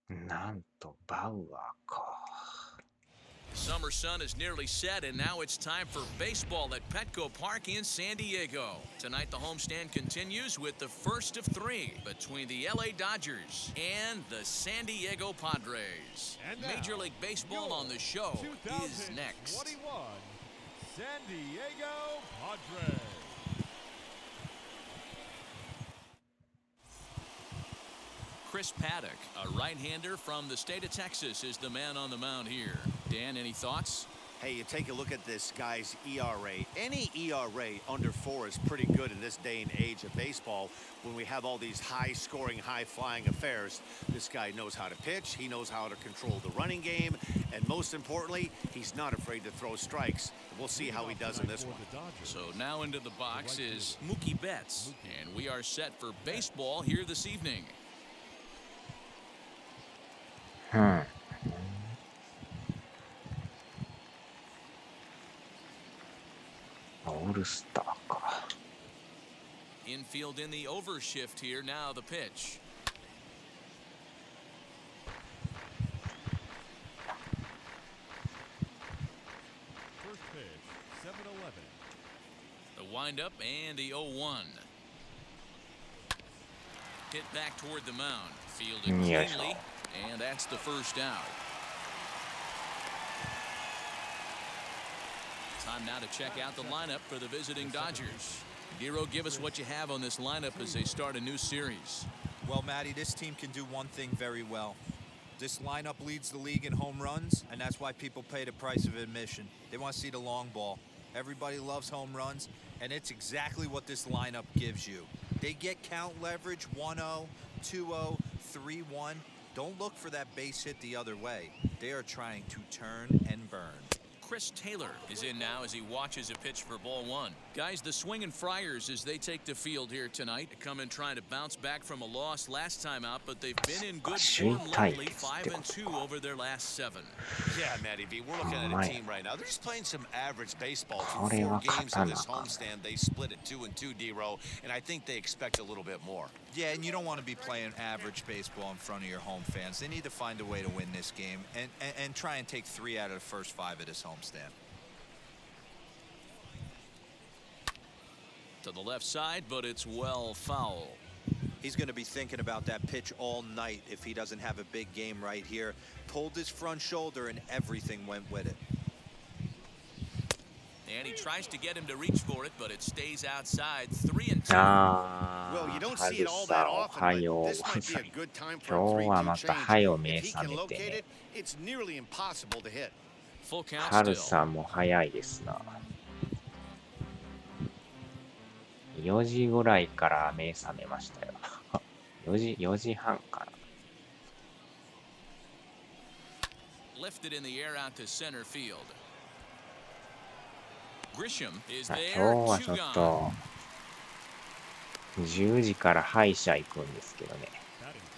なんとバウアーか。Summer sun is nearly set, and now it's time for baseball at Petco Park in San Diego. Tonight, the homestand continues with the first of three between the LA Dodgers and the San Diego Padres. Major League Baseball on the show is next. 2021 San Diego Padres. Chris Paddock, a right-hander from the state of Texas, is the man on the mound here. Dan, any thoughts? Hey, you take a look at this guy's ERA. Any ERA under 4 is pretty good in this day and age of baseball when we have all these high-scoring, high-flying affairs. This guy knows how to pitch. He knows how to control the running game. And most importantly, he's not afraid to throw strikes. We'll see how he does in this one. So now into the box is Mookie Betts. And we are set for baseball here this evening. オールスターか。 Infield in the overshift here. Now the pitch. First pitch, 7-11. The windup and the 0-1. Hit back toward the mound. Fielded cleanly, and that's the first out. Time now to check out the lineup for the visiting Dodgers. Giro, give us what you have on this lineup as they start a new series. Well, Matty, this team can do one thing very well. This lineup leads the league in home runs, and that's why people pay the price of admission. They want to see the long ball. Everybody loves home runs, and it's exactly what this lineup gives you. They get count leverage 1-0, 2-0, 3-1. Don't look for that base hit the other way. They are trying to turn and burn. Chris Taylor is in now as he watches a pitch for ball one. Guys, the Swingin' Friars as they take the field here tonight. They come in trying to bounce back from a loss last time out, but they've been in good form lately, 5-2 over their last 7. Yeah, Matty V, we're looking at a team right now. They're just playing some average baseball. Through 4 games in this homestand, they split it 2-2, D-Row, and I think they expect a little bit more. Yeah, and you don't want to be playing average baseball in front of your home fans. They need to find a way to win this game and try and take 3 out of the first 5 of this homestand. To the left side, but it's well foul. He's going to be thinking about that pitch all night if he doesn't have a big game right here. Pulled his front shoulder and everything went with it. And he tries to get him to reach for it, but it stays outside. 3-2. Well, you don't see it all that often, but this might be a good time for a 3-2 change. If he can locate it, it's nearly impossible to hit. Full count ハル still. さんも早いですな。4時ぐらいから目覚めましたよ。4時半から。 Lifted in the air out to center field. Grisham is 今 there. 日はちょ Two っ gone. と10時から歯医者行くんですけどね。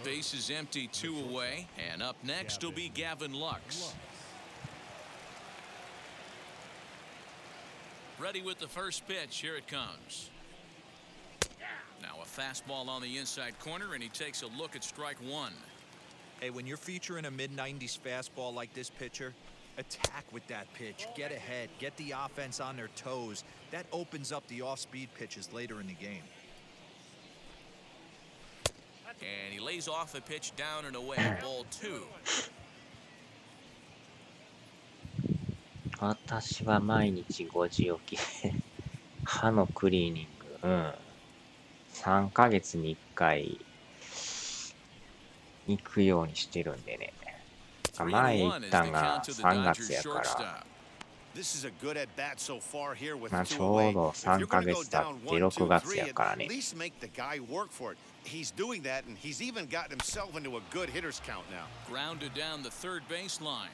Base is empty, 2 away, and up next will be Gavin Lux. Ready with the first pitch. Here it comes. Now a fastball on the inside corner, and he takes a look at strike 1. Hey, when you're featuring a mid-90s fastball like this pitcher, attack with that pitch. Get ahead. Get the offense on their toes. That opens up the off-speed pitches later in the game. And he lays off the pitch down and away. Ball 2. 私は毎日5時起きで歯のクリーニング、3ヶ月に1回行くようにしてるんでね。前行ったんが3月やから、まあちょうど3ヶ月経って6月やからね。He's doing that, and he's even gotten himself into a good hitter's count now. Grounded down the third baseline.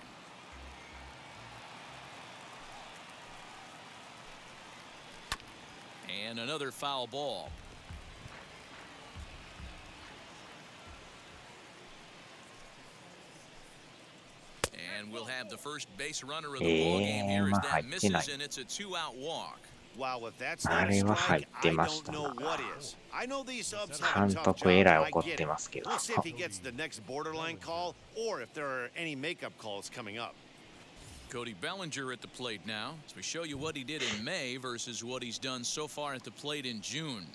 And another foul ball. And we'll have the first base runner of the ball game here as that misses, and it's a 2-out walk. Wow, if that's あ not a れは入 strike, って I まし don't た know な。 what is. I know these subs have a 監 tough 督えらい job. I 怒っ get て it. ますけど。 We'll see if he gets the next borderline call or if there are any makeup calls coming up. Cody Bellinger at the plate now as we show you what he did in May versus what he's done so far at the plate in June.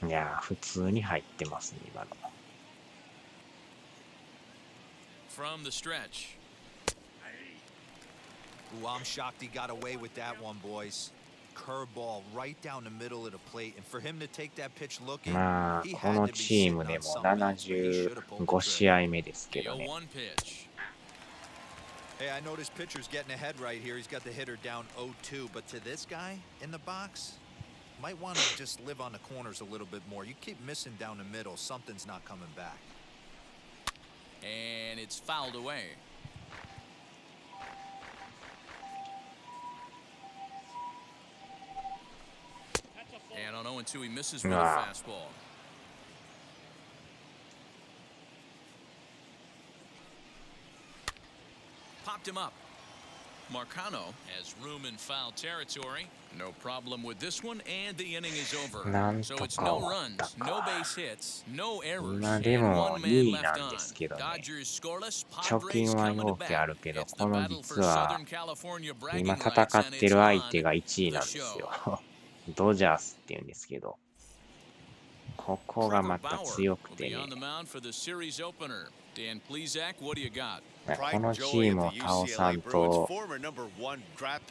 いやー、普通に入ってますね、今の。From the stretch. Ooh, I'm shocked he got away with that one, boys. Curveball right down the middle of the plate, and for him to take that pitch looking, まあ、 he こ had の to be チー sitting ムで on も something else, but he should have pulled the 75 試 trigger. 合目ですけ The どね。 0-1 pitch. Hey, I know this pitcher's getting ahead right here. He's got the hitter down 0-2, but to this guy in the box, might want to just live on the corners a little bit more. You keep missing down the middle, something's not coming back. And it's fouled away. And on 0-2, he misses with a fastball. Popped him up. Marcano has room in foul territory. No problem with this one, and the inning is over. So it's no runs, no base hits, no errors, 今 and でも one 2 man 位な left ん on. ですけどね。 Dodgers scoreless, 貯 Padres 金は coming to 容器あ bat. るけど、 It's こ the の battle 実 for は Southern California bragging 今 rights, 戦 and って it's る相 on 手が1位 the なんです show. よ。ドジャースって言うんですけど、ここが Trevor また Bauer 強く will て be ね。 on the mound for the series opener. Dan Plesac, what do you got? このチームを倒さんと、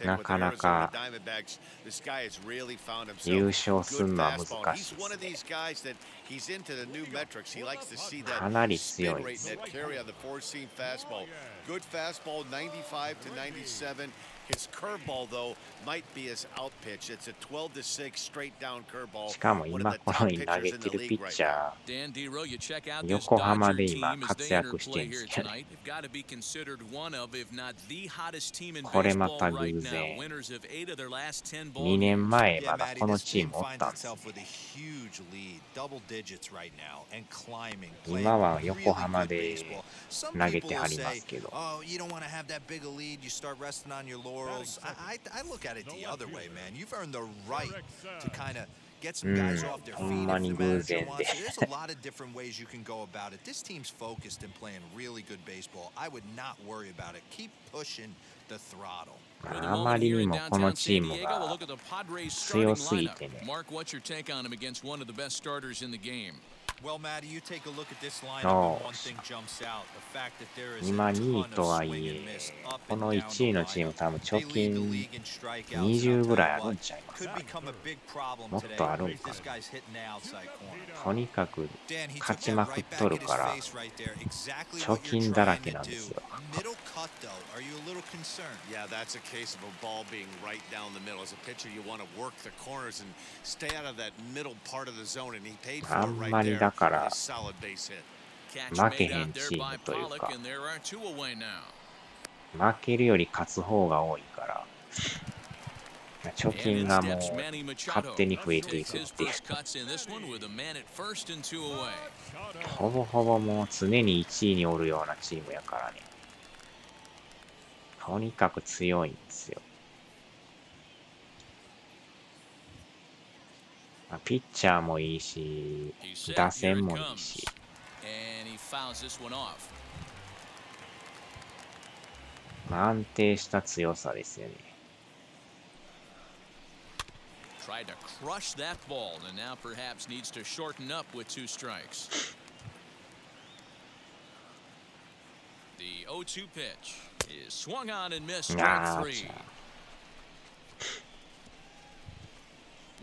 なかなか優勝するのは難しいですね。かなり強いですよ。Good fastball, 95 to 97. His curveball, though, might be his out pitch. It's a 12-6 straight down curveball. しかも今このに投げてるピッチャー、 Dan Dero, you check out this 横浜 Dodger で今 team as 活 they 躍 enter してる play んで here すよね。 tonight. They've got to be considered one of, if not the hottest team in これま baseball た right 偶 now. 然、 Winners of 8 of their last 10 ball 2 年 games. 前 Yeah, まだ Matty, この this チー team ムおっ finds たんですよ。 itself with a huge lead, double digits right now, and climbing. 今は Playing 横 really 浜 good で baseball. Some 投げ people て will はりま say, すけど、 "Oh, you don't want to have that big a lead. You start resting on your laurels." I look at it the other way, man. You've earned the right to kind of get some guys off their ほ feet んま if に the 偶 manager 然 wants で。 to. There's a lot of different ways you can go about it. This team's focused and playing really good baseball. I would not worry about it. Keep pushing the throttle. あまりにもこのチームが強すぎてね。 Mark, what's your take on him against one of the best starters in the game? Well, Matty, you take a look at this lineup, and one thing jumps out: the fact that there is a 今 ton 2位 of とは swing い and miss え、 up こ and の down 1 the 位のチーム lineup. 多分 They 貯 lead the 金 league in strikeouts. And I'll 20 ぐ tell らい you あるん what, ちゃいます could become a big problem もっ today とあるん if か this guy's hitting the outside corner. とにかく Dan, he 勝 took ち that まくっ right back と in る his から face right there. Exactly 貯 what you're 金だら trying け to なんですよ。 do. Middle cut though. Are you a little concerned? Yeah, that's a case of a ball being right down the middle. As a pitcher, you want to work the corners and stay out of that middle part of the zone, and he paid for あ it ん right まり there. だから A solid base hit. Catch 負け made へん out there チー by ムという Pollock, か、 and there are 2 away now. 負けるより勝つ方が多いから、貯 And 金 in がも steps う Manny 勝 Machado. 手に増えてい Takes くっ his ていう。 first cuts in this one with a man at first and 2 away. ほぼほぼもう常に1位におるようなチームやからね。とにかく強いんですよ。ピッチャーもいいし、 He's 打 set. Here 線 it もいい comes. し、 And he fouls this one off. 安定した強さですよね。Tried to crush that ball, and now perhaps needs to shorten up with 2 strikes. The 0-2 pitch is swung on and missed. Strike 3.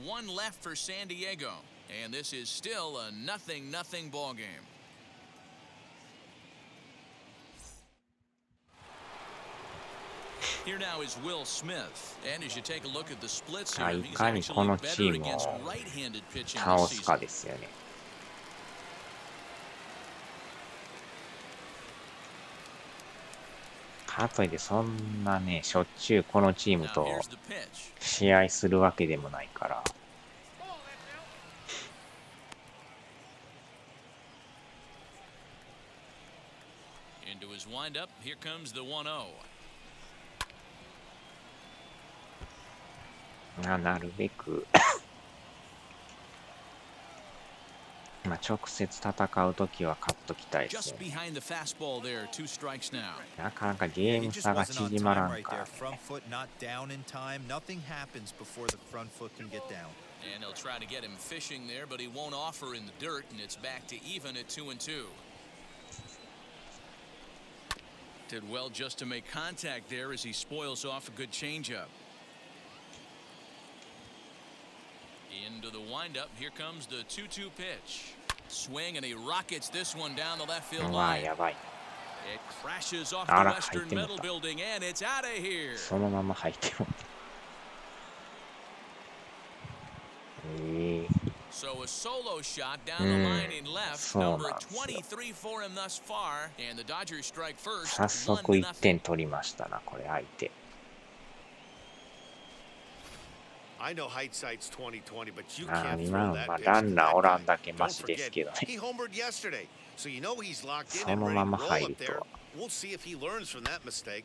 1 left for San Diego, and this is still a 0-0 ball game. Here now is Will Smith, and as you take a look at the splits here, い he's かにこ actually のチ better ーム against を right-handed pitching 倒 this すか season. ですよね。かといってそんなね、しょっちゅうこのチーム Now と here's the pitch. 試合するわけでもないから。Into his windup, here comes the 1-0. なるべくまあ直接戦うときは勝っときたいですよ Just ね。 behind the fastball there. 2 strikes now. なかなかゲ Yeah, ー he ム just 差が wasn't on 縮まら time ん right から there. Front ね。 foot not down in time. Nothing happens before the front foot can get down. And they'll try to get him fishing there, but he won't offer in the dirt, and it's back to even at 2-2. Did well just to make contact there as he spoils off a good changeup. Into the windup. Here comes the 2-2 pitch. Swing, and he rockets this one down the left field うわ line. やばい。 It crashes off the あら、 Western 入っても Metal うた。 Building, and it's out of here. そのまま入ってもうた。So a solo shot down the line in left, そう number なんですよ。 23 for him thus far, and the Dodgers strike first. 早速1点取りましたな、これ相手。 I know hindsight's 2020, but you ああ、 can't 今 throw の that まあ pitch ラ to ンナー that おらん guy. だけ Don't マシですけ forget, どね。 he homered yesterday, so you know he's locked in そ and の ready ま to ま roll 入 up ると there. は。 We'll see if he learns from that mistake.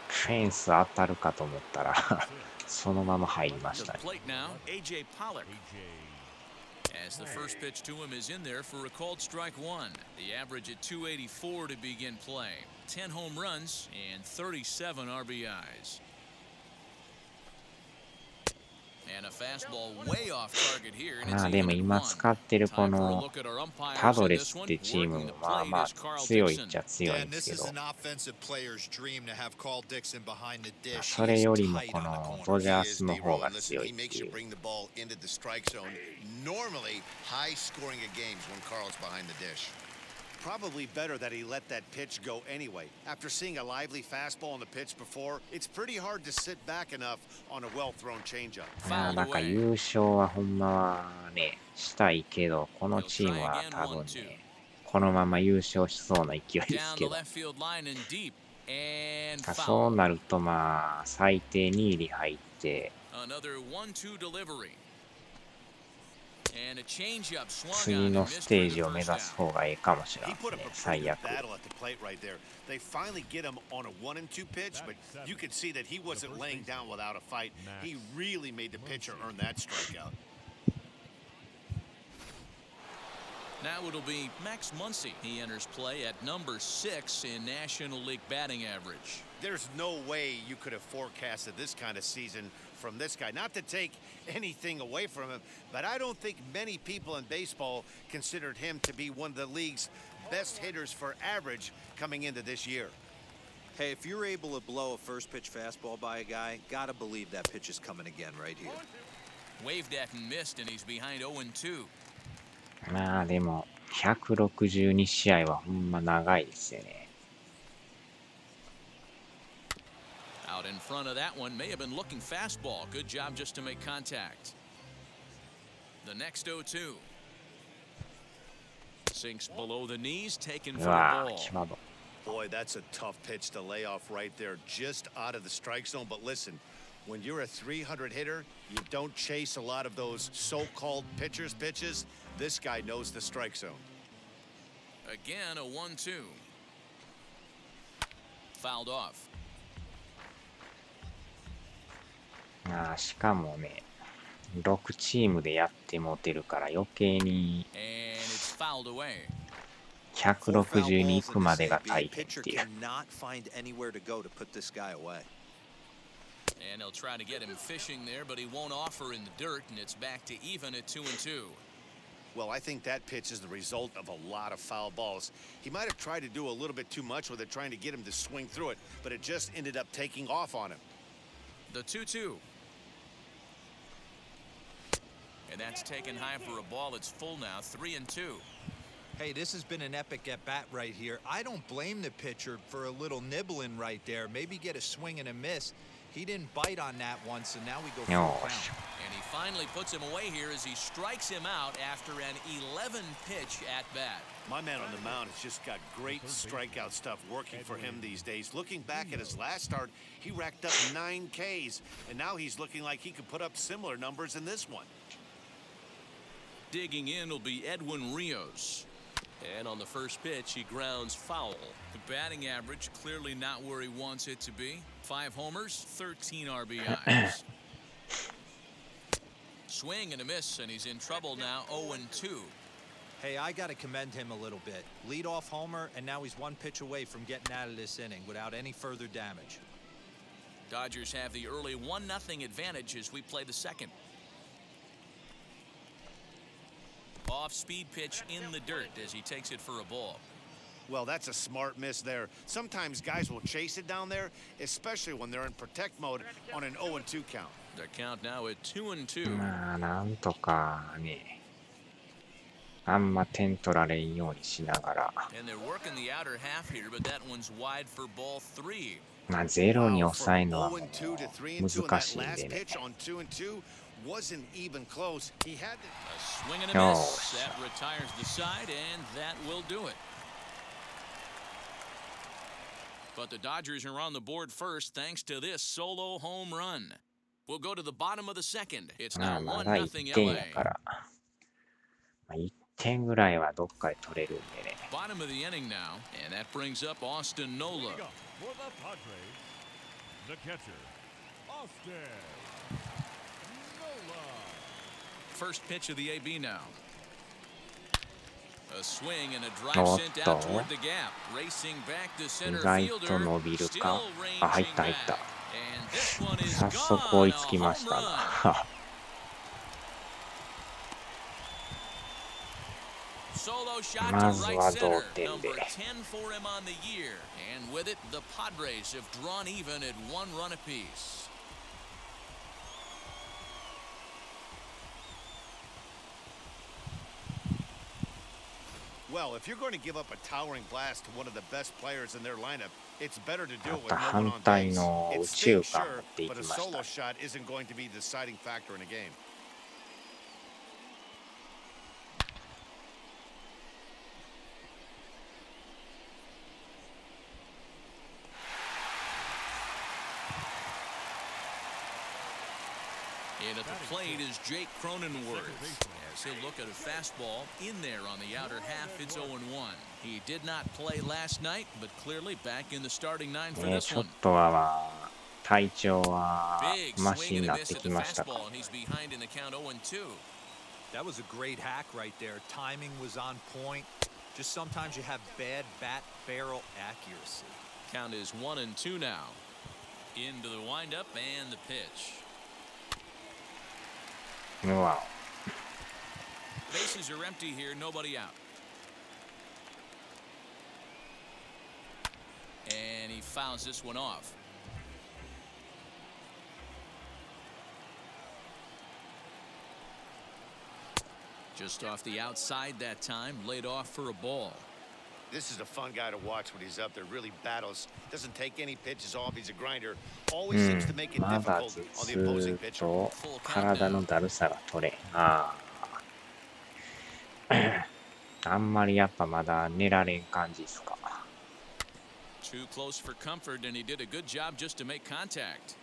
フェンス当たるかと思ったらそのまま入りま To した the ね。 plate now, AJ Pollock. AJ. As the first pitch to him is in there for a called strike one. The average at 284 to begin play. 10 home runs and 37 RBIs. And a fastball way off target here, and ま it's あでも even at 今 one. 使ってるこ Time for a の look at our パ umpires ド in レ this スっ one. てチーム Working も the まあ plate まあ is Carl 強いっ Dixon. ちゃ強いん Dan, です this け is ど、 an offensive player's dream to have Carl Dixon behind the まあ dish. そ He れ is よりも tight こ on the の corner. ドジャー He ス is の D. 方 Roll, が and listen, 強い he って makes い you う。 bring the ball into the strike zone. Normally, high scoring of games when Carl's behind the dish. Probably better that he let that pitch go anyway. After seeing a lively fastball on the pitch before, it's pretty hard to sit back enough on a well-thrown changeup. まあ Fouled なんか away. 優勝はほんまはねしたいけど、このチームは多分ねこのまま優勝しそうな勢いです Down け the ど、 left field line and deep. And そう foul. なるとまあ最低2位に入って、 Another 1-2 delivery. And a changeup swung 次 on の and ス missed テ for ー the ジを目 first 指す down. 方がいいかもしれな He い put ね up a pretty 最 good 悪。 battle at the plate right there. They finally get him on a 1-2 pitch, but you could see that he wasn't laying down without a fight. He really made the pitcher earn that strikeout. Now it'll be Max Muncy. He enters play at number 6 in National League batting average. There's no way you could have forecasted this kind of season from this guy. Not to take anything away from him, but I don't think many people in baseball considered him to be one of the league's best hitters for average coming into this year. Hey, if you're able to blow a first pitch fastball by a guy, gotta believe that pitch is coming again right here. Waved at and missed, and he's behind 0-2. まあでも162試合はほんま長いですよね。 Out in front of that one, may have been looking fastball. Good job just to make contact. The next 0-2. Sinks below the knees, taken う for a わ ball. ぁ、際ど。 Boy, that's a tough pitch to lay off right there, just out of the strike zone. But listen, when you're a 300 hitter, you don't chase a lot of those so-called pitchers' pitches. This guy knows the strike zone. Again, a 1-2. Fouled off. まあしかもね、6チームでやってもてるから余計に And it's fouled away. 160に行くまでが大変 Pitcher っていう。 cannot find anywhere to go to put this guy away. And they'll try to get him fishing there, but he won't offer in the dirt, and it's back to even at 2-2. Well, I think that pitch is the result of a lot of foul balls. He might have tried to do a little bit too much with it, trying to get him to swing through it, but it just ended up taking off on him. The 2-2. And that's taken high for a ball that's full now, 3-2. Hey, this has been an epic at bat right here. I don't blame the pitcher for a little nibbling right there. Maybe get a swing and a miss. He didn't bite on that one, so now we go full No. count. And he finally puts him away here as he strikes him out after an 11-pitch at bat. My man on the mound has just got great strikeout stuff working for him these days. Looking back at his last start, he racked up 9 Ks, and now he's looking like he could put up similar numbers in this one. Digging in will be Edwin Rios. And on the first pitch, he grounds foul. The batting average clearly not where he wants it to be. 5 homers, 13 RBIs. Swing and a miss, and he's in trouble now, 0-2. Hey, I got to commend him a little bit. Lead-off homer, and now he's 1 pitch away from getting out of this inning without any further damage. Dodgers have the early 1-0 advantage as we play the second. Off-speed pitch in the dirt as he takes it for a ball. Well, that's a smart miss there. Sometimes guys will chase it down there, especially when they're in protect mode on an 0-2 count. The count now at 2-2. まあなんとかね、あんま点取られんようにしながら、 And they're working the outer half here, but that one's wide for ball 3. まあゼロに抑えるのはもう 0-2 to 3-2 難しいん and で that ね。 last pitch on 2-2 wasn't even close. He had to... A swing and a miss. That retires the side, and that will do it. But the Dodgers are on the board first thanks to this solo home run. We'll go to the bottom of the second. It's まあ now まだ1 1-0 点や LA. から、まあ、1点ぐらいはどっかで取れるんでね。 Bottom of the inning now, and that brings up Austin Nola. For the Padres, the catcher, Austin Nola. First pitch of the AB now. A swing and a drive sent out toward the gap. Racing back to 意 center 外 fielder. と伸びる Still か。あ、入っ ranging た入っ back. た。 And this one is 早速 gone. 追い A つきまし home た run. な。 Solo shot ま to ず right は同 center. 点 Number で。 10 for him on the year. And with it, the Padres have drawn even at 1 run apiece. Well, if you're going to give up a towering blast to one of the best players in their lineup, it's better to do it ま with た no one 反 on 対 base. の It 宇宙 stings 間持 sure, ってい but き a ました solo。shot isn't going to be the deciding factor in a game. And at the plate is Jake Cronenworth as he'll look at a fastball in there on the outer half. It's 0-1. He did not play last night, but clearly back in the starting 9 for ね、 this ちょっ one. とは体調は Big マシ swing に and な a っ miss て at き the ましたか。 fastball, and he's behind in the count 0-2. That was a great hack right there. Timing was on point. Just sometimes you have bad bat barrel accuracy. Count is 1-2 now. Into the windup and the pitch. うわ Bases are empty here, nobody out. And he fouls this one off. Just off the outside that time, laid off for a ball. This is a fun guy to watch when he's up there. Really battles. Doesn't take any pitches off. He's a grinder. Always seems to make it まだ difficult ず on the っ opposing pitcher. と体のだるさが取れん。ああんまりやっぱまだ寝られん感じですか。 Too close for comfort, and he did a good job just to make contact.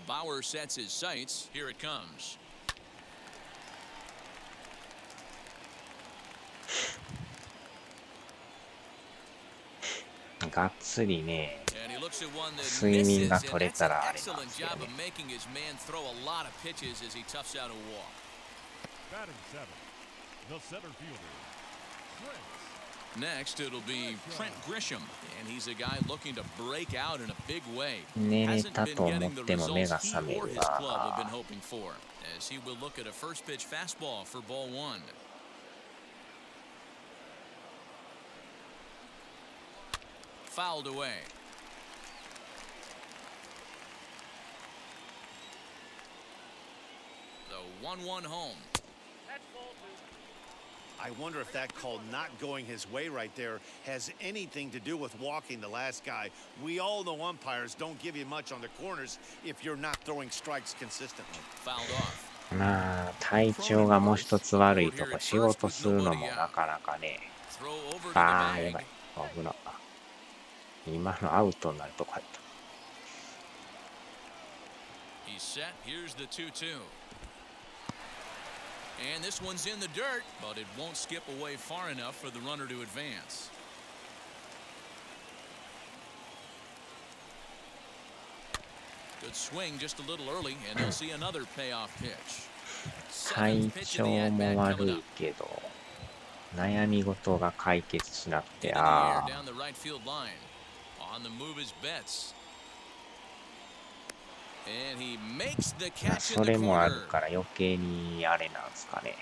Bauer sets his sights. Here it comes. がっつりね、 And he looks at one that 睡眠 misses, が and 取れ that's た an らあれなん excellent ですよ job ね of。making his man throw a lot of pitches as he toughs out a walk. Batting 7, the center fielder, Trent. Next, it'll be Trent Grisham, and he's a guy looking to break out in a big way. 寝れ Hasn't た been と思 getting っ the ても目が results 覚 he め or る his club have been わ。 hoping for, as he will look at a first pitch fastball for ball 1. Fouled away. The 1-1 home. I wonder if that call not going his way right there has anything to do with walking the last guy. We all know umpires don't give you much on the corners if you're not throwing strikes consistently. Fouled off. まあ体調がもう一つ悪いとか仕事するのもなかなかね。 Throw over to the ああやば bag. い。危な。今のアウトになるとこやった。 He's set. Here's the 2-2. And this one's in the dirt, but it won't skip away far enough for the runner to advance. Good swing just a little early, and they'll see another payoff pitch. 体 Seventh pitch 調 of the も at-bat 悪 coming い up. けど、悩み事が解決しなく Hit て、 in the air ああ、 down the right field line. On the move is Betts. And he makes the まあ catch そ in the れもある corner. から余計にあれなんですかね。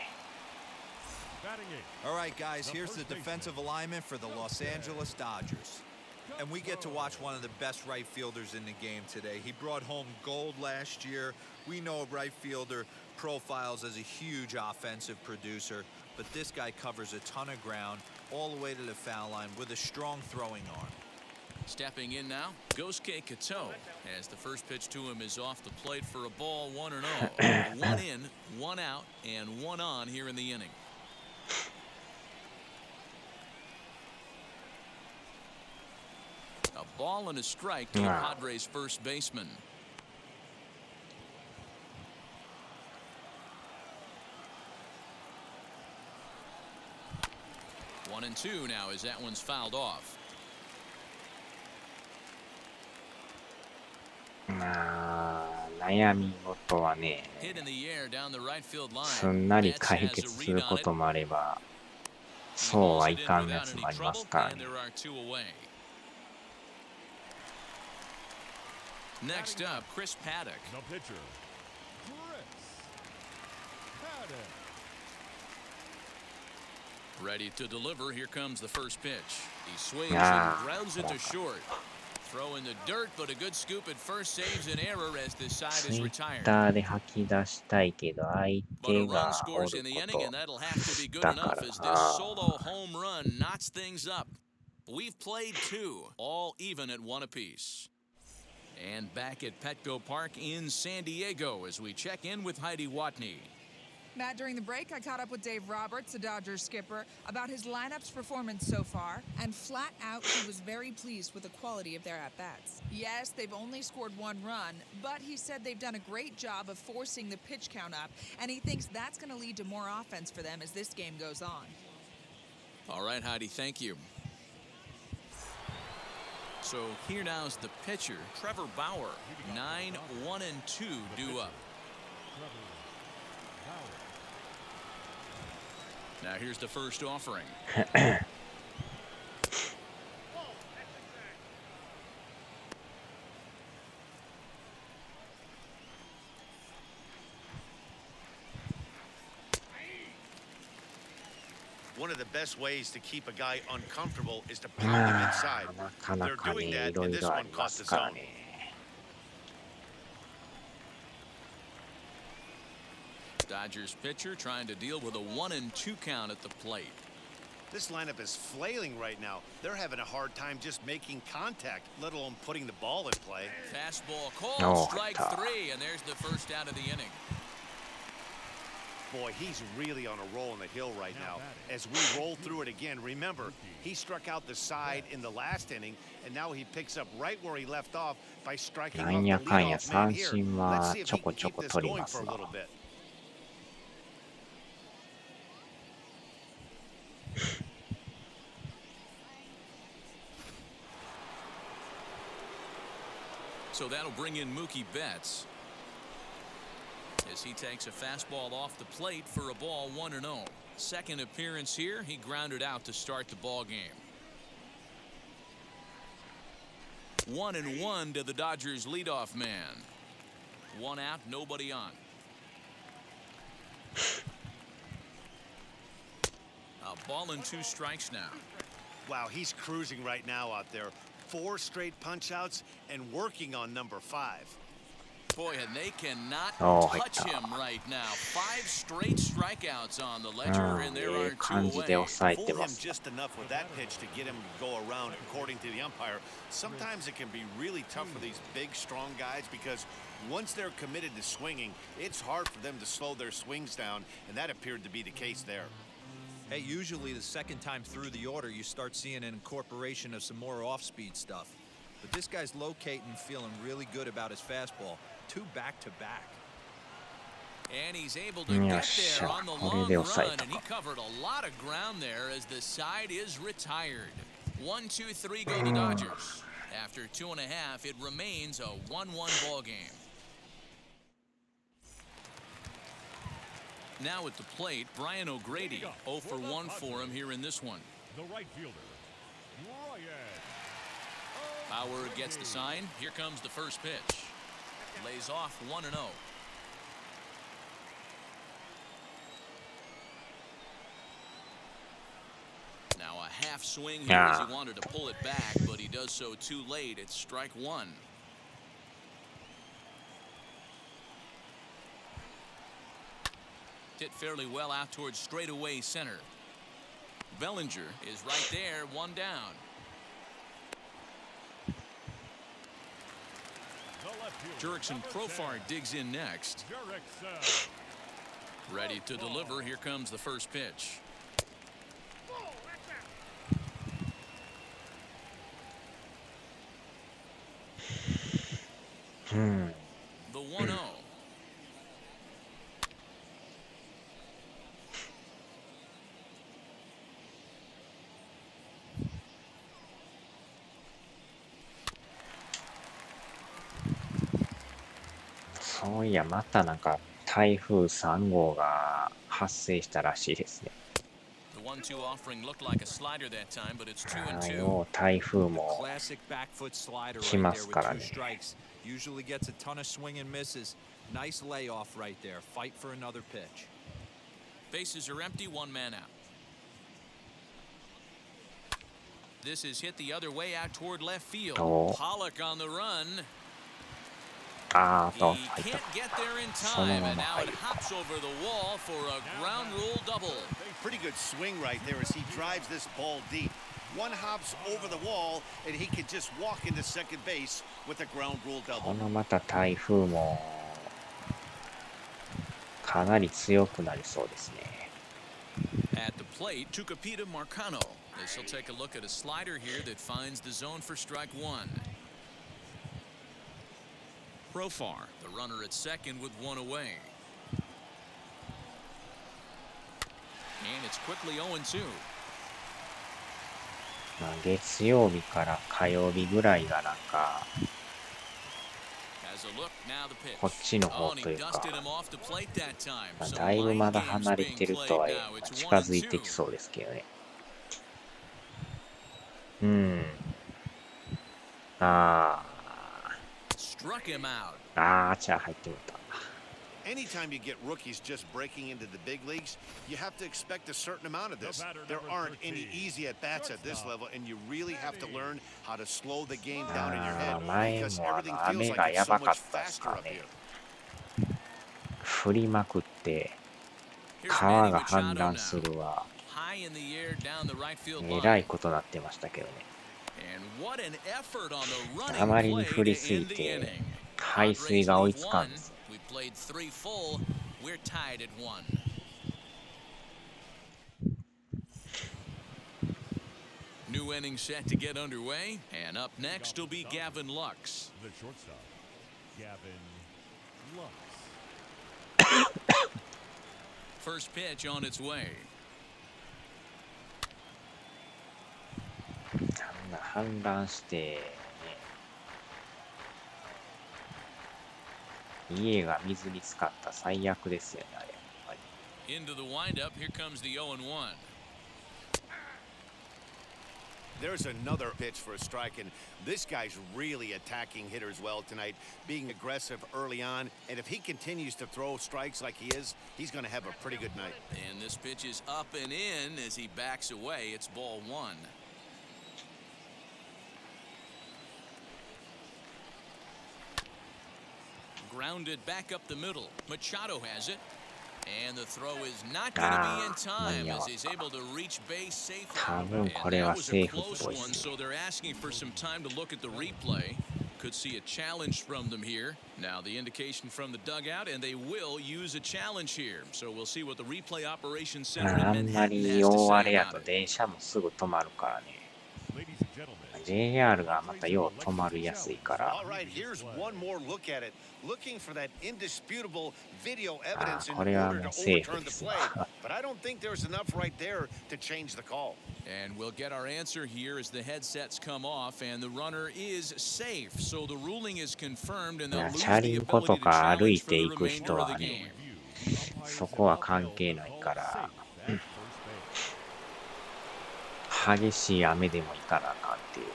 Batting eighth. All right, guys, here's the defensive alignment for the Los Angeles Dodgers. And we get to watch one of the best right fielders in the game today. He brought home gold last year. We know a right fielder profiles as a huge offensive producer, but this guy covers a ton of ground all the way to the foul line with a strong throwing arm. Stepping in now, Gosuke Kato, as the first pitch to him is off the plate for a ball, 1-0. One in, one out, and one on here in the inning. A ball and a strike to the Padres' first baseman. One and two now as that one's fouled off. まあ、悩み事はね、 Hit in the air down the right field す line. んなり Betts 解 has a 決す read る on こ it. ともあれば、 He そうは hauls い it in かん without やつ any もありま trouble, すから and ね。 there are two away. Next up, Chris Paddock. The pitcher, Chris Paddock. Ready to deliver. Here comes the first pitch. He swings Ah, and grounds it to short. Throw in the dirt, but a good scoop at first saves an error as this side ツ is イッ retired. ターで吐き出したいけど、相 But a 手 run がお scores る in the こ inning, and that'll have to be と good だか enough ら as this な。 solo home run knots things up. We've played two, all even at one apiece. And back at Petco Park in San Diego as we check in with Heidi Watney. Matt, during the break, I caught up with Dave Roberts, the Dodgers skipper, about his lineup's performance so far, and flat out, he was very pleased with the quality of their at-bats. Yes, they've only scored one run, but he said they've done a great job of forcing the pitch count up, and he thinks that's going to lead to more offense for them as this game goes on. All right, Heidi, thank you. So here now's the pitcher, Trevor Bauer. 9-1-2 due up. Now here's the first offering. One of the best ways to keep a guy uncomfortable is to pound him まあ、 inside. なかな They're かね、 doing い that, ろ and い this ろあ one りま caught す the から zone. ね。Dodgers pitcher trying to deal with a 1-2 count at the plate. This lineup is flailing right now. They're having a hard time just making contact, let alone putting the ball in play. Fastball called, Oh, strike God. three, and there's the first out of the inning. Boy, he's really on a roll in the hill right now. As we roll through it again, remember, he struck out the side in the last inning, and now he picks up right where he left off by striking な off ん the やかんや leadoff man 三 here. 振 Let's は see if ちょ he こ can ちょ keep こ this 取り going ま for す a わ。 little bit. So that'll bring in Mookie Betts as he takes a fastball off the plate for a ball, 1-0. Second appearance here, he grounded out to start the ball game. 1-1 to the Dodgers leadoff man. One out, nobody on. A ball and 2 strikes now. Wow, he's cruising right now out there. 4 straight punch outs and working on number 5. Boy, and they cannot Oh, touch yeah. him right now. 5 straight strikeouts on the ledger, and there い are い 2 感じで away. 抑えて Fool ま him す。 just enough with that pitch to get him to go around, according to the umpire. Sometimes it can be really tough for these big, strong guys because once they're committed to swinging, it's hard for them to slow their swings down, and that appeared to be the case there. Hey, usually the second time through the order, you start seeing an incorporation of some more off-speed stuff. But this guy's locating, feeling really good about his fastball. 2 back-to-back. And he's able to Yo getっし there ゃ、 on the これ long で run, 抑え and た he か。covered a lot of ground there as the side is retired. 1, 2, 3 go the Dodgers. After 2.5, it remains a 1-1 ball game. Now at the plate, Brian O'Grady. 0 for 1 for him here in this one. The right fielder, Ryan. Bauer gets the sign. Here comes the first pitch. Lays off 1-0. Now a half swing here as he wanted to pull it back, but he does so too late. It's strike one. Hit fairly well out towards straightaway center. Bellinger is right there, one down. Jurickson Profar digs in next. Ready to deliver. Here comes the first pitch. The 1-0.そういや、またなんか台風3号が発生したらしいですね。The 1-2 offering looked like a slider that time, but it's 2-2. よう台風も Classic back foot slider 来 right ま there す with から two ね。 strikes. Usually gets a ton of swing and misses. Nice layoff right there. Fight for another pitch. Bases are empty, one man out. This is hit the other way out toward left field. Oh. Pollock on the run. あーと He 入った can't get there in その time, ま and ま now 入 it る hops over the wall for a ground rule double. Pretty good swing right there as he drives this ball deep. One hops over the wall, and he can just walk into second base with a ground rule こ double. のまた台風もかなり強くなりそうですね。 At the plate, Tucupita Marcano. This will take a look at a slider here that finds the zone for strike one. Profar, the runner at second with one away. And it's quickly 0-2. まあ、月曜日から火曜日ぐらいがなんか Has a look, now the pitch. こっちの Oh, 方 and と he いうか、 dusted him off the plate that time. まあ、 So だいぶま mind だ games 離れ being てる played とはいえ now. It's 近づいて 1-2. きそうですけどね。あ Struck him out. じゃあ入ってもらった。 Anytime you get rookies just breaking into the big leagues, you have to expect a certain amount of this. There aren't any easy at-bats at this level, and you really have to learn how to slow the game down in your head because everything feels like it's so much faster up here. 降りまくって川が氾濫するは High in the air down the right field えらい line. ことなってましたけどね。 And what an effort on the running あまりに play 降り to すぎ end the て inning. 排水が追いつかんです。 We played 3 full. We're tied at 1. New inning set to get underway, and up next will be Gavin Lux. The shortstop, Gavin Lux. First pitch on its way. あんな氾濫してね、家が水に浸かった最悪ですよね、あれ。やっぱり Into the windup, here comes the 0-1. There's another pitch for a strike, and this guy's really attacking hitters well tonight, being aggressive early on. And if he continues to throw strikes like he is, he's going to have a pretty good night. And this pitch is up and in as he backs away. It's ball one. Grounded back up the middle. Machado has it. And the throw is not going to be in time as he's able to reach base safely. 多分 And これ that は was セ a ーフっ close ぽい one, ですね。 so they're asking for some time to look at the replay. Could see a challenge from them here. Now the indication from the dugout, and they will use a challenge here. So we'll see what the replay operations center あ in んま Manhattan り has to 大荒 say れや about と it. 電車もすぐ止まるからね。 Ladies and JR がまたよう止まりやすいから。 All right, here's one more look at it. Looking for that indisputable video evidence in これは order も to うセーフ overturn で the す play. わ。 But I don't think there's enough right there to change the call. And we'll get our answer here as the headsets come off, and the runner is safe. So the ruling is confirmed, and い they'll や lose チャ the リンコ ability と to か歩い challenge for て the いく remainder 人 of は the ね、 game. そこは関係ないから、激しい雨でも行かなあかんっていう。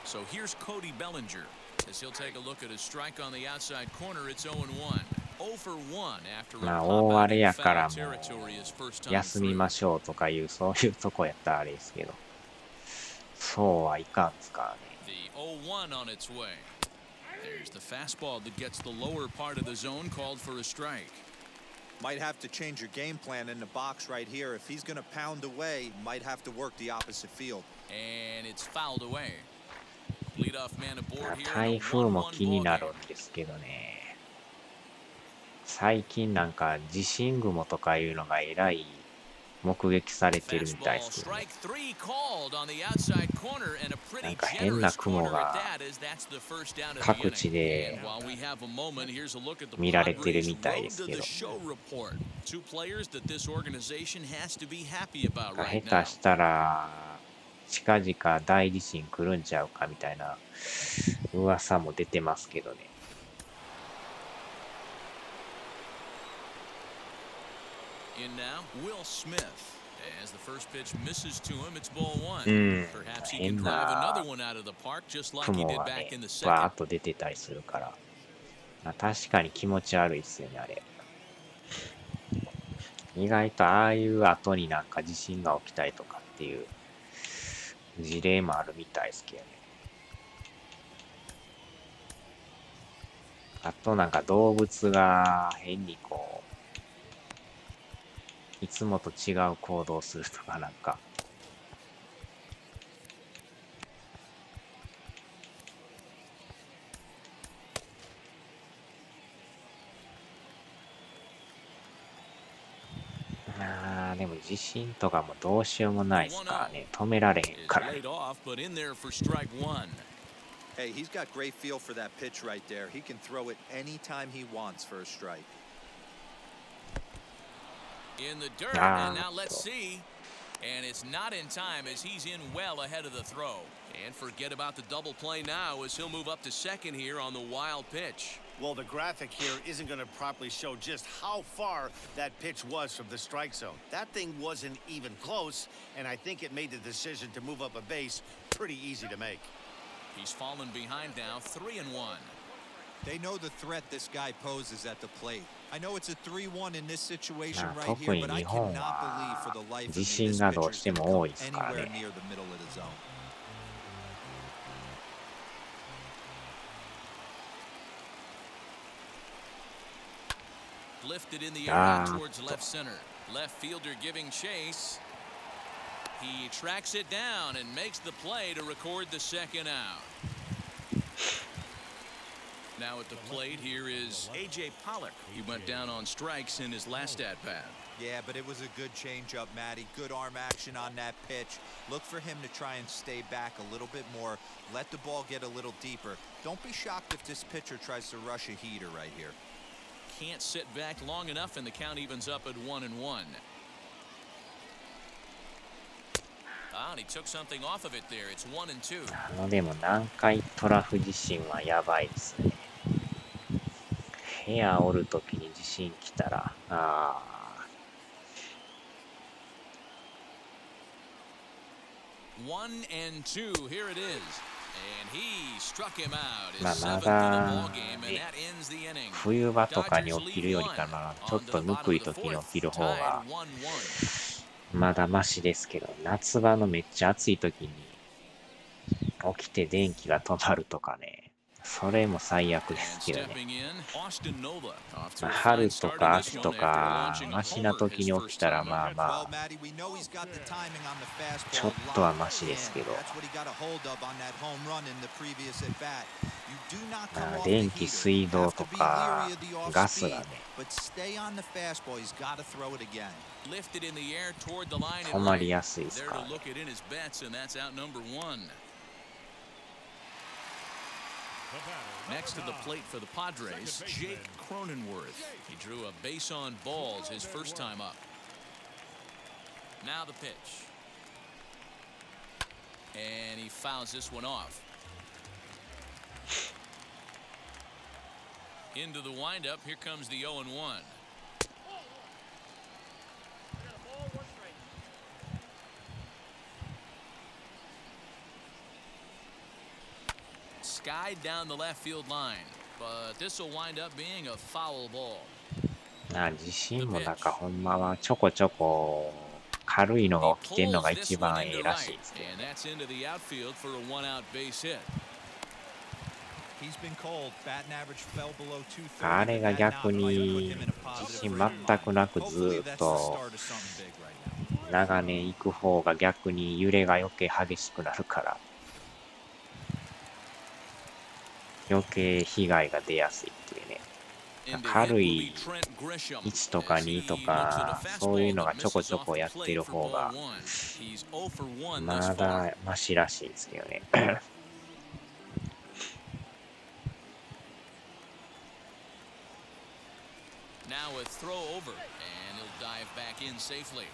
So here's Cody Bellinger as he'll take a look at his strike on the outside corner. It's 0-1. 0 for 1 after a まあ pop 大 out 荒れ in やか foul らも territory his first time 休み through. ましょうとかいうそういうとこやったらあれですけど、そうはいかんすからね。 The 0-1 on its way. There's the fastball that gets the lower part of the zone called for a strike. Might have to change your game plan in the box right here. If he's going to pound away, might have to work the opposite field. And it's fouled away. Leadoff man aboard here. 台風も気になるんですけどね。最近なんか地震雲とかいうのがえらい目撃されてるみたいですけどね。なんか変な雲が各地で見られてるみたいですけど。下手したら近々大地震来るんちゃうかみたいな噂も出てますけどね。In now, Will Smith. As the first pitch misses to him, it's ball one. Perhaps he can drive another one out of the park, just like he 雲 did が back ね in the バー second. ッと出てたりするから、確かに気持ち悪いですよねあれ。意外とああいう後になんか地震が起きたりとかっていう事例もあるみたいですけどね。あとなんか動物が変にこういつもと違う行動をするとかなんか。でも地震とかもどうしようもないですからね。止められへんからね。 Hey, he's got great feel for that pitch right there. He can throw it anytime he wants for a strike. In the dirt, and now let's see. And it's not in time as he's in well ahead of the throw. And forget about the double play now as he'll move up to second here on the wild pitch. Well, the graphic here isn't going to properly show just how far that pitch was from the strike zone. That thing wasn't even close, and I think it made the decision to move up a base pretty easy to make. He's fallen behind now, 3-1. They know the threat this guy poses at the plate. I know it's a 3-1 in this situation まあ right 特 here, に but I 日本 cannot believe は for the life of 地 me 震 this がどう pitcher's して gonna も多 come いですから anywhere ね。 near the middle of the zone. Lifted in the air towards left center. Left fielder giving chase. He tracks it down and makes the play to record the second out. Now at the plate here is A.J. Pollock. He went down on strikes in his last at-bat. Yeah, but it was a good changeup, Matty. Good arm action on that pitch. Look for him to try and stay back a little bit more. Let the ball get a little deeper. Don't be shocked if this pitcher tries to rush a heater right here. Can't sit back long enough, and the count evens up at 1-1. And he took something off of it there. It's 1-2. でも南海トラフ地震はやばいですね。部屋おるときに地震来たら、1-2. Here it is. And he struck him out. His まあ seventh ま of the だ ball game, and ね、 that ends the inning. 冬場とかに起きるよりかな、ちょっとぬくいときに起きる方がまだマシですけど、夏場のめっちゃ暑いときに起きて電気が止まるとかね、それも最悪で And すけどね。 stepping in, Austin Nola off to まあ a 春 fine と start か in this 秋 one と after か launching a マシな homer 時 his に起き first たら time まあ up. ま Well, あ Matty, we know he's got the timing on the ちょ fastball っとは locked マシで in. すけど、 That's what he got a hold of on that home run in the previous at bat. You do not ま come あ off the 電気 heater. 水 You 道 have と to be か leery of the off ガス speed, がね but stay on the fastball. He's got to throw it again. Lifted in the air toward the line 止 and まり right. やすいです There から to ね。 look it in his bets, and that's out number one. The batter, Next to the plate for the Padres, Jake Cronenworth. He drew a base on balls his first time up. Now the pitch. And he fouls this one off. Into the windup. Here comes the 0-1. Skied down the left field line, but this will wind up being a foul ball. 自身もなんかほんまはちょこちょこ軽いの He が起きてんの pulls が this 一 one 番え into えらしい right, ですけど and ね。 that's into the outfield for a one-out base hit. He's been cold. Batting average fell below 230. あれが but that 逆 now might put に him in a 自 positive 信 frame of 全く mind. なくず Hopefully っ that's the と start of something big right now. 長年行く方が逆に揺れが余計激しくなるから余計被害が出やすいっていうね。 Into hit 軽 will い be Trent Grisham 1とか as 2 he と looks at a かそういう fastball のが that ちょこ misses ちょ off こ the やって plate る for 方 ball が one. He's 0 for 1 thus ま far. だマシらしいですけどね。 Now a throw over, and he'll dive back in safely.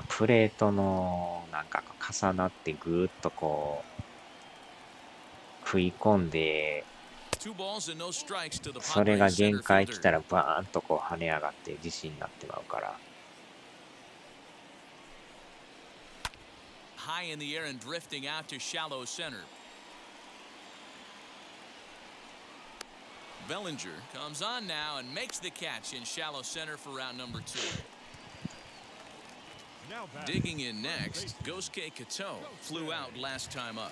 プレートのなんか重なってぐーっとこう食い込んで Two balls and no strikes to the それが Padres 限 center 界来た fielder. らバーンとこう跳ね上がって自信になってまうから High in the air and drifting out to shallow center. Bellinger comes on now and makes the catch in shallow center for round number 2. now batting, Digging in next, Gosuke Kato flew out last time up.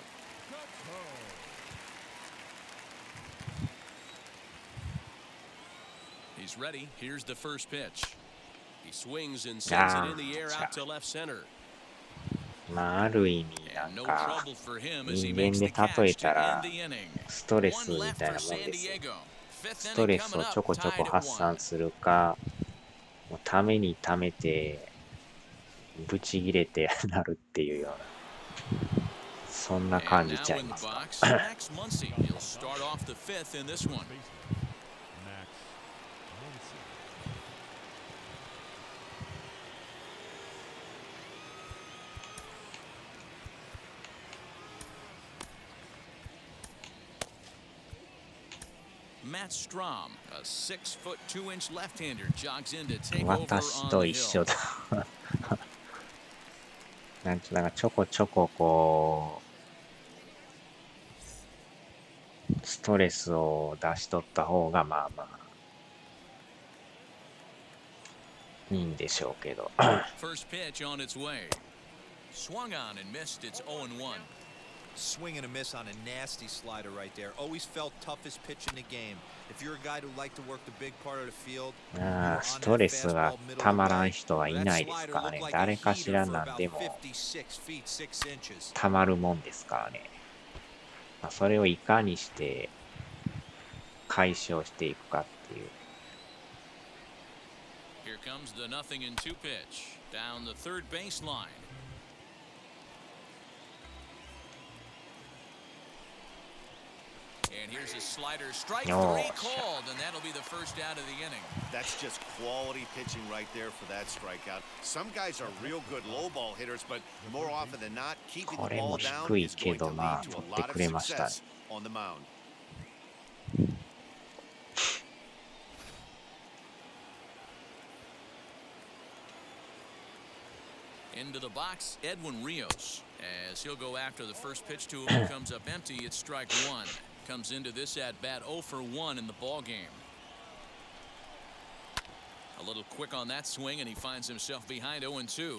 He's ready. Here's the first pitch. He swings and sends it in the air out to left center. まあある意味な And ん no か trouble for him as he 人 makes 間 the で例 catch え to た end ら the inning. ストレス One み left たい for なもん San ですよ Diego. Fifth スト inning レス coming をち up, ょこちょ tied こ at 発 one. 散するかもうためにためてブチギレてなるっていうようなそんな And 感じ now ちゃい in the ますか box, Max Muncy. He'll start off the fifth in this one. Max Muncy. Matt Strom, a 6'2" left-hander, jogs in to take over 私 on と the 一緒 hill. だなんかちょこちょここうストレスを出しとった方がまあまあいいんでしょうけど First pitch on its way. Swung on and missed. It's 0-1. Swing and a miss on a nasty slider right there. Always felt toughest pitch in the game. If you're a guy who liked to work the big part of the field, ああストレスがたまらん人はいないですからね誰かしらなんでも 56 feet 6 inches. たまるもんですからね、まあ、それをいかにして解消していくかっていう Here comes the 0-2 pitch down the third baseline. And here's a slider, strike three Oh, called, and that'll be the first out of the inning. That's just quality pitching right there for that strikeout. Some guys are real good low ball hitters, but more often than not, keeping the これ ball も down 低い is け going ど to まあ lead 取 to っ a て lot く of れましたね success on the mound. Into the box, Edwin Rios, as he'll go after the first pitch to him. Comes up empty. It's strike one. Comes into this at bat 0 for 1 in the ball game. A little quick on that swing, and he finds himself behind 0-2.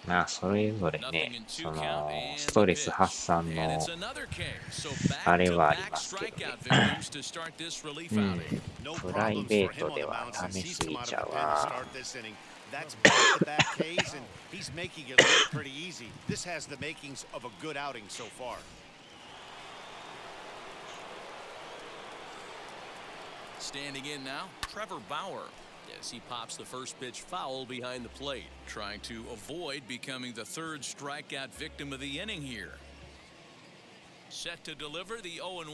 まあ、それぞれ Nothing ね、 in そ 2 count の、 and ス the トレス pitch. 発散 And の it's another K. So あれはあり back-to-back ますけどね。 strikeout victims to start this relief うん。 outing. No プライ problems ベ for ー him ト on で the は mound since 試 he's す come ぎ out ち of ゃ the う pen to わ。 start this inning. That's back-to-back Ks, and he's making it look pretty easy. This has the makings of a good outing so far. Standing in now, Trevor Bauer. As he pops the first pitch foul behind the plate, trying to avoid becoming the third strikeout victim of the inning here. Set to deliver the 0-1.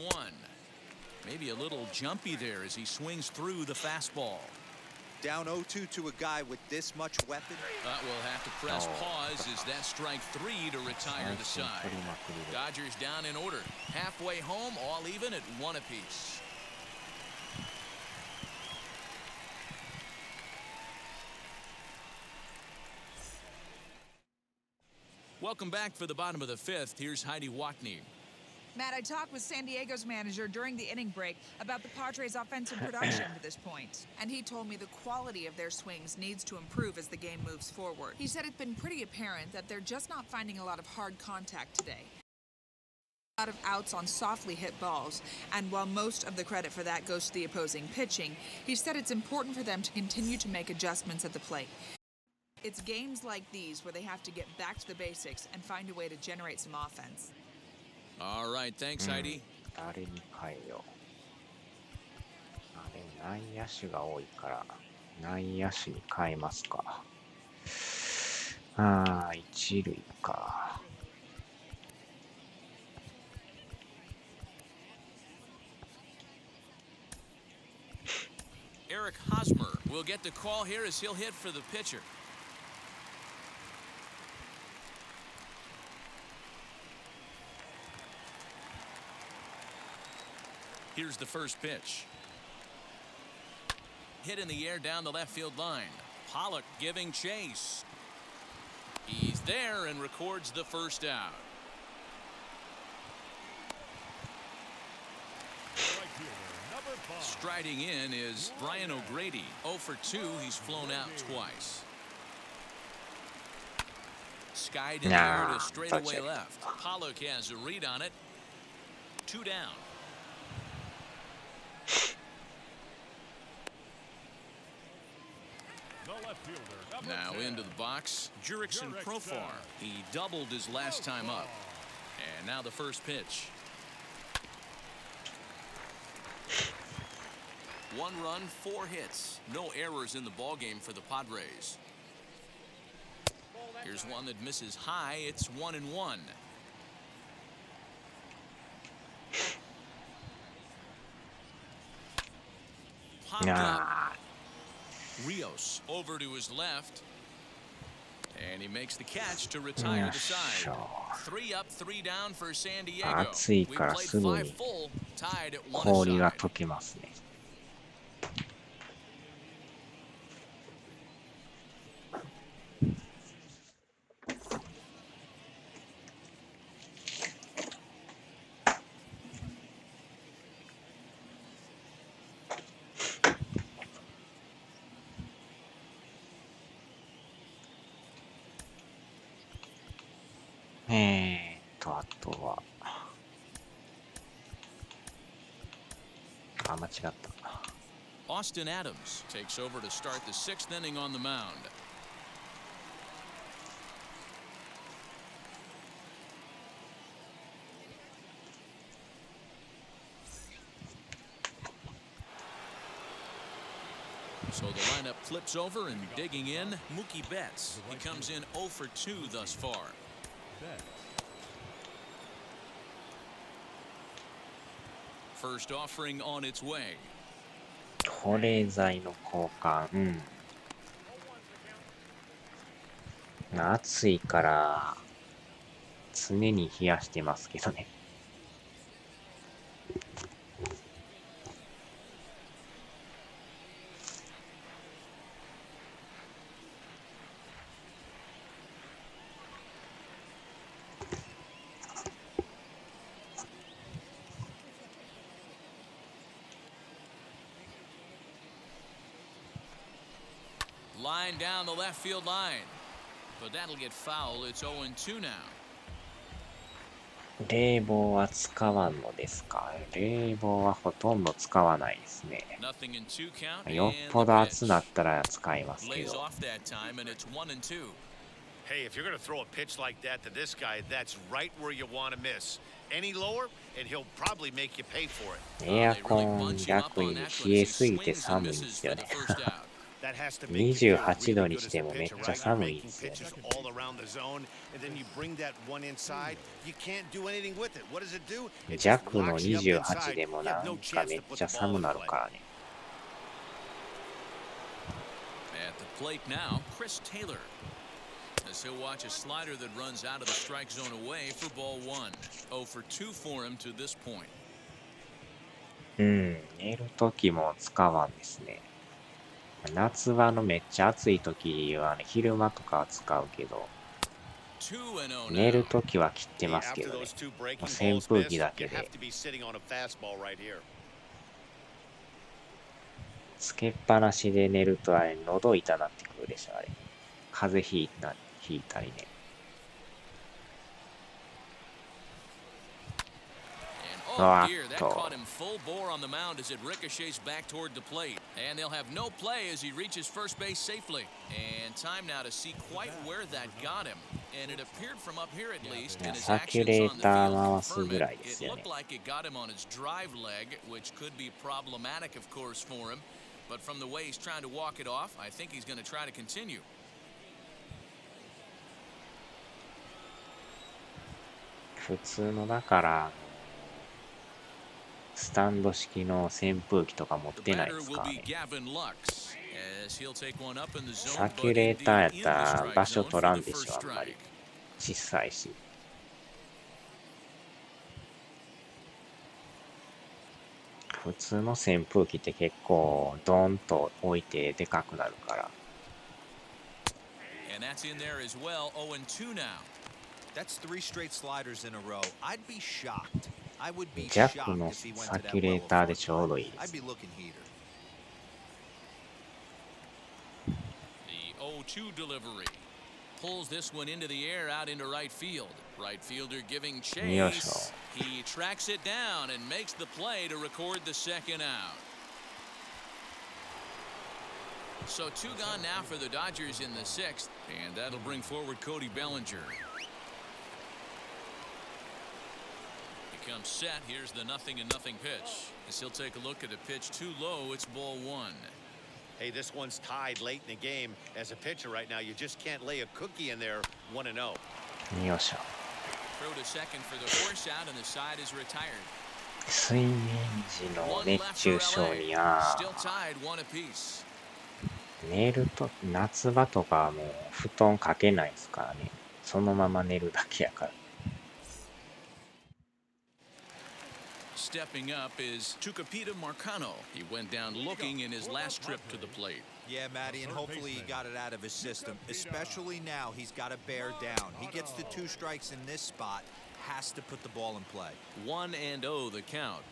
Maybe a little jumpy there as he swings through the fastball. Down 0-2 to a guy with this much weapon. We'll have to press Oh. pause as that strike 3 to retire the 三振 side. 取りまくりで。 Dodgers down in order. Halfway home, all even at 1 apiece. Welcome back for the bottom of the 5th. Here's Heidi Watney. Matt, I talked with San Diego's manager during the inning break about the Padres' offensive production to this point, and he told me the quality of their swings needs to improve as the game moves forward. He said it's been pretty apparent that they're just not finding a lot of hard contact today. A lot of outs on softly hit balls, and while most of the credit for that goes to the opposing pitching, he said it's important for them to continue to make adjustments at the plate. It's games like these where they have to get back to the basics and find a way to generate some offense. All right, thanks, Heidi. 誰に変えよう。あれ、内野手が多いから、内野手に変えますか。ああ、一塁か。Eric Hosmer will get the call here as he'll hit for the pitcher. Here's the first pitch. Hit in the air down the left field line. Pollock giving chase. He's there and records the first out. Right fielder, number 5. Striding in is Brian O'Grady. 0 for 2. He's flown out twice. Skied in the air to straightaway left. Pollock has a read on it. 2 down. The left fielder, number Now 10. into the box, Jurickson Profar. He doubled his last time up. And now the first pitch. 1 run, 4 hits. No errors in the ballgame for the Padres. Here's one that misses high. It's 1-1. Popped up. Rios over to his left. And he makes the catch to retire the side. 3 up, 3 down for San Diego. 暑い We から played すぐ 5 に full, tied at 1氷が aside. 溶けますね。あとは、あ、間違った。Austin Adams takes over to start the 6th inning on the mound. So the lineup flips over and digging in, Mookie Betts. He comes in 0 for 2 thus far. Betts. First offering on its way. 保冷剤の交換。暑いから常に冷やしてますけどね。Line down the left field line. But that'll get foul. It's 0-2 now. 冷房は使わんのですか？冷房はほとんど使わないですね。Nothing in 2 count. よっ And ぽ the ど暑 pitch. なったら使いますけ Lays ど。 off that time, and it's 1-2. Hey, if you're going to throw a pitch like that to this guy, that's right where you want to miss. Any lower, and he'll probably make you pay for it. エアコン逆に冷えすぎて寒いんですよね。That has to make you feel 28 really 度 good に as して a もめっ pitcher, ちゃ right? You're 寒い making ですよね。 pitches all around the zone, and then you bring that one inside. You can't do anything with it. What does it do? It just 弱の locks you up 28 inside. でも You な have no んか chance めっ to put ちゃ the ball 寒 in なる play. からね。At the plate now, Chris Taylor. As he'll watch a slider that runs out of the strike zone away for ball 1. 0 for 2 for him to this point. 寝るときも使わんですね。夏場のめっちゃ暑いときはね、昼間とかは使うけど、 2-0寝る now. ときは切ってますけ After どね。 those two breaking 扇 balls 風 miss, 機だ you け have で to be sitting on a fastball right here. つけっぱなしで寝るとあれ喉痛なってくるでしょあれ。風邪ひいたりね。And oh dear, that caught him full bore on the mound as it ricochets back toward the plate. And they'll have no play as he reaches first base safely. And time now to see quite where that got him. And it appeared from up here at least, and his サキュ actions レ on ー the ター field 回す confirm ぐらい it. です It よね。 looked like it got him on his drive leg, which could be problematic, of course, for him. But from the way he's trying to walk it off, I think he's going to try to continue. 普通のだからスタンド式の扇風機とか持っ The てないで batter す will か be ね。 Gavin Lux as he'll take one up in the zone, サキュ but レー indeed ターやっ in た the ら strike 場所 zone 取 for ら the んでし first ょあんまり。 strike. 小さいし。普通の扇風機って結構ドーンと置いてでかくなるから。 And that's in there as well. 0-2 now. That's 3 straight sliders in a row. I'd be shocked. I would be 弱 shocked の if he went サ to that キュレ well ーター of でちょうどいいで I'd す。 be looking heater. The 0-2 delivery. Pulls this one into the air out into right field. Right fielder giving chase. He tracks it down and makes the play to record the second out. So 2 gone now for the Dodgers in the 6th, and that'll bring forward Cody Bellinger. He comes set. Here's the 0-0 pitch. As he'll take a look at a pitch too low, it's ball 1. Hey, this one's tied late in the game. As a pitcher right now, you just can't lay a cookie in there 1-0. よいしょ。 Throw to second for the force out, and the side is retired. 睡眠時の One 熱 left 中 for 症 LA. に Still tied 1 apiece. 寝ると夏場とかはもう布団かけないですからね。そのまま寝るだけやから。 Stepping up is Tucapita Marcano. He went down looking in his last trip to the plate. Yeah, Matty, and hopefully he got it out of his system. Especially now, he's got to bear down. He gets the 2 strikes in this spot, has to put the ball in play. 1-0 the count.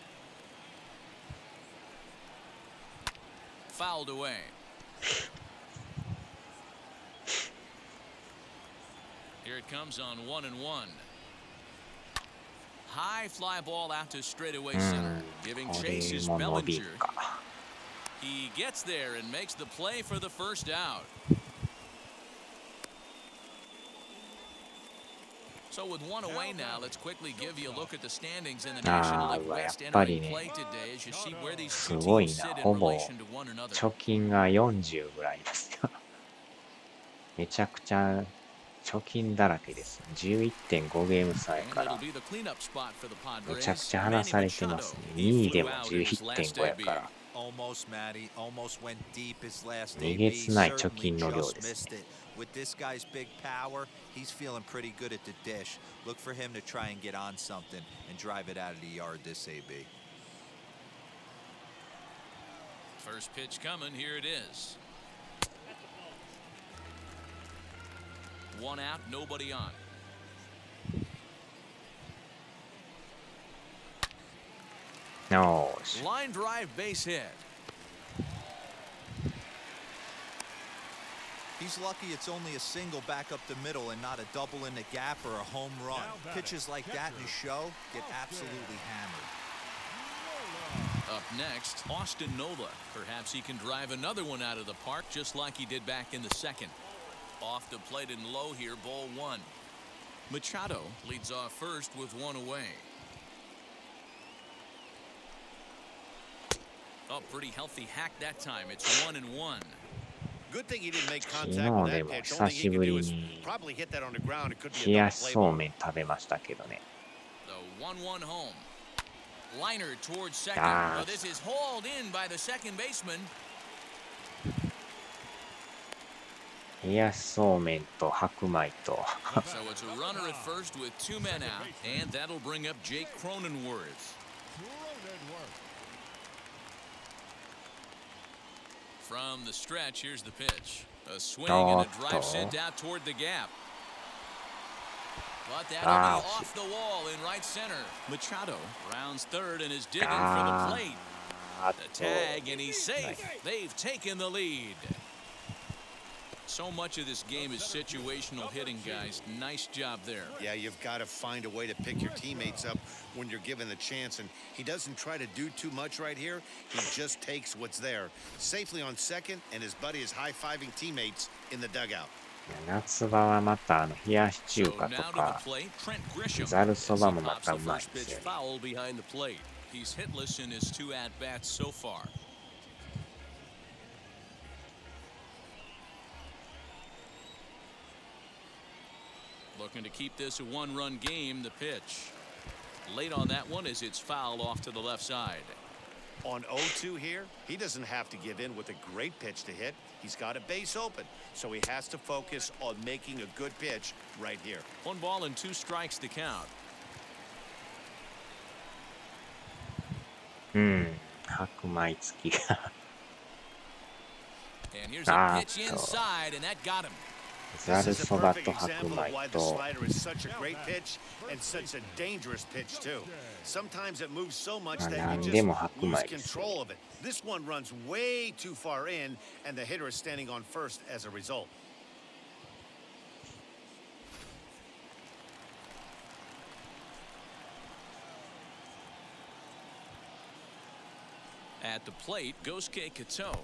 Fouled away. Here it comes on 1-1. High fly ball out to straightaway center. Giving こ chase れ is も伸び Bellinger. か。 He gets there and makes the play for the first out. So with 1 away now, let's quickly give you a look at the standings in the National League West entering play today as you see where these す two ごい teams な。 sit ほ in ぼ relation to one another. 貯金が40ぐらいですよ。めちゃくちゃ貯金だらけです。11.5 ゲーム差や And から it'll be the cleanup spot for the めちゃく Padres. ちゃ離 Manny されてま Machado. すね。 He 2位で flew も out in his last 11.5や AB. から。 Almost, Matty. Almost went deep his last えげ AB. つない貯 Certainly 金の量 just です missed ね。 it. With this guy's big power, he's feeling pretty good at the dish. Look for him to try and get on something and drive it out of the yard this AB. First pitch coming. Here it is. 1 out, nobody on.よーし。 Line drive base hit. He's lucky it's only a single back up the middle and not a double in the gap or a home run. Pitches like that in the show get absolutely hammered. Up next, Austin Nola. Perhaps he can drive another one out of the park just like he did back in the second. Off the plate and low here, ball one. Machado leads off first with one away. Oh, pretty healthy hack that time. It's 1-1. Good thing he didn't make 昨 contact 日 with で that も pitch. 久 Only し he ぶ could do り is に probably hit that on the ground. It could 冷 be a や double し play そう ball. めん食べましたけどね。The 1-1 home. Liner towards second. Ah. Oh, this is hauled in by the second baseman. 冷やしそうめんと白米と So it's a runner at first with two men out, and that'll bring up Jake Cronenworth. From the stretch, here's the pitch. A swing and a drive sent out toward the gap. But that'll be off the wall in right center. Machado rounds third and is digging for the plate. The tag, and he's safe. They've taken the lead. So much of this game is situational hitting, guys. Nice job there. Yeah, you've got to find a way to pick your teammates up when you're given the chance, and he doesn't try to do too much right here. He just takes what's there. Safely on second, and his buddy is high-fiving teammates in the dugout. 夏場はまた冷やし中 So 華と now to か the plate, Trent Grisham. ざるそばも As he ま pops た the うまい first です pitch よね。 foul behind the plate. He's hitless in his two at-bats so far. Looking to keep this a one-run game, the pitch. Late on that one as it's fouled off to the left side. On 0-2 here, he doesn't have to give in with a great pitch to hit. He's got a base open, so he has to focus on making a good pitch right here. 1 ball and 2 strikes to count. 白米付きが And here's a pitch inside, and that got him. ざ This る is a そば perfect と白 example 米 of why the と slider is such a great pitch and such a dangerous pitch too. Sometimes it moves so much that you 何 just でも白 lose 米です control of it. This one runs way too far in, and the hitter is standing on first as a result. At the plate, Gosuke Kato.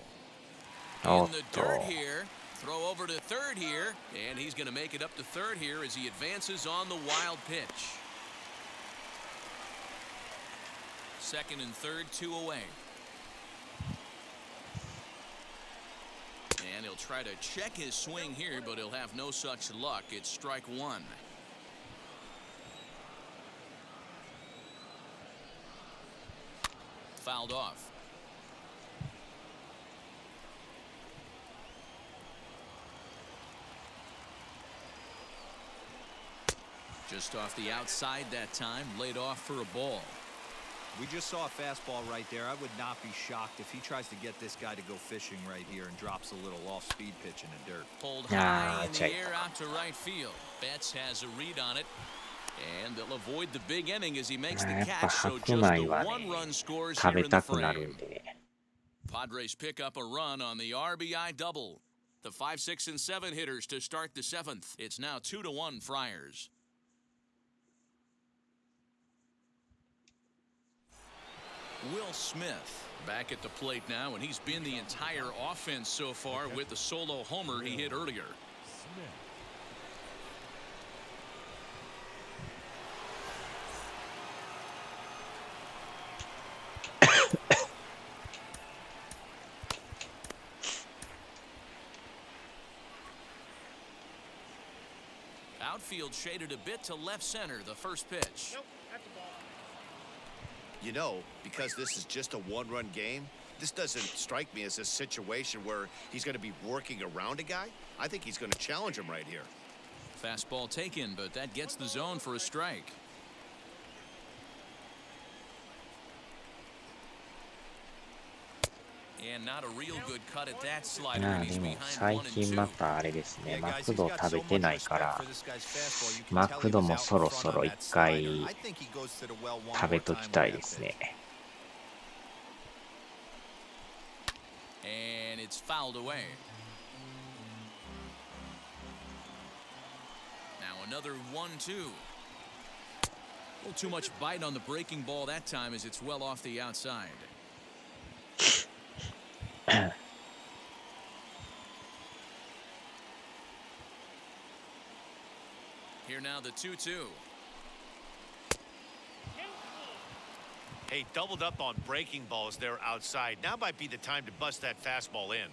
Oh, In the dirt here. Throw over to third here. And he's going to make it up to third here as he advances on the wild pitch. Second and third, 2 away. And he'll try to check his swing here, but he'll have no such luck. It's strike one. Fouled off. Just off the outside that time, laid off for a ball. We just saw a fastball right there. I would not be shocked if he tries to get this guy to go fishing right here and drops a little off-speed pitch in the dirt. Pulled high in the air out to right field. Betts has a read on it. And they'll avoid the big inning as he makes the やっぱ catch. So 白 just 米 the はね one-run scores 食 here べ in the たくなる frame. んでね Padres pick up a run on the RBI double. The 5, 6, and 7 hitters to start the 7th. It's now 2-1 Friars. Will Smith back at the plate now, and he's been the entire offense so far with the solo homer he hit earlier. Outfield shaded a bit to left center, the first pitch. You know, because this is just a one-run game, this doesn't strike me as a situation where he's going to be working around a guy. I think he's going to challenge him right here. Fastball taken, but that gets the zone for a strike. And not a real good cut at that slider. まあ And he's でも behind 最 1 and 近ま 2. たあれですね Yeah, マ guys, ク he's ド got 食べ so て much ないか respect ら for this guy's fastball. You can マ tell ク he ド was も out そろ in そ front ろ on 一 that 回 slider. I think he goes to the well one 食べ more と time き with たい that ですね pitch. And it's fouled away. Another 1-2. A little too much bite on the breaking ball that time as it's well off the outside. Here now the 2-2. Hey, doubled up on breaking balls there outside. Now might be the time to bust that fastball in.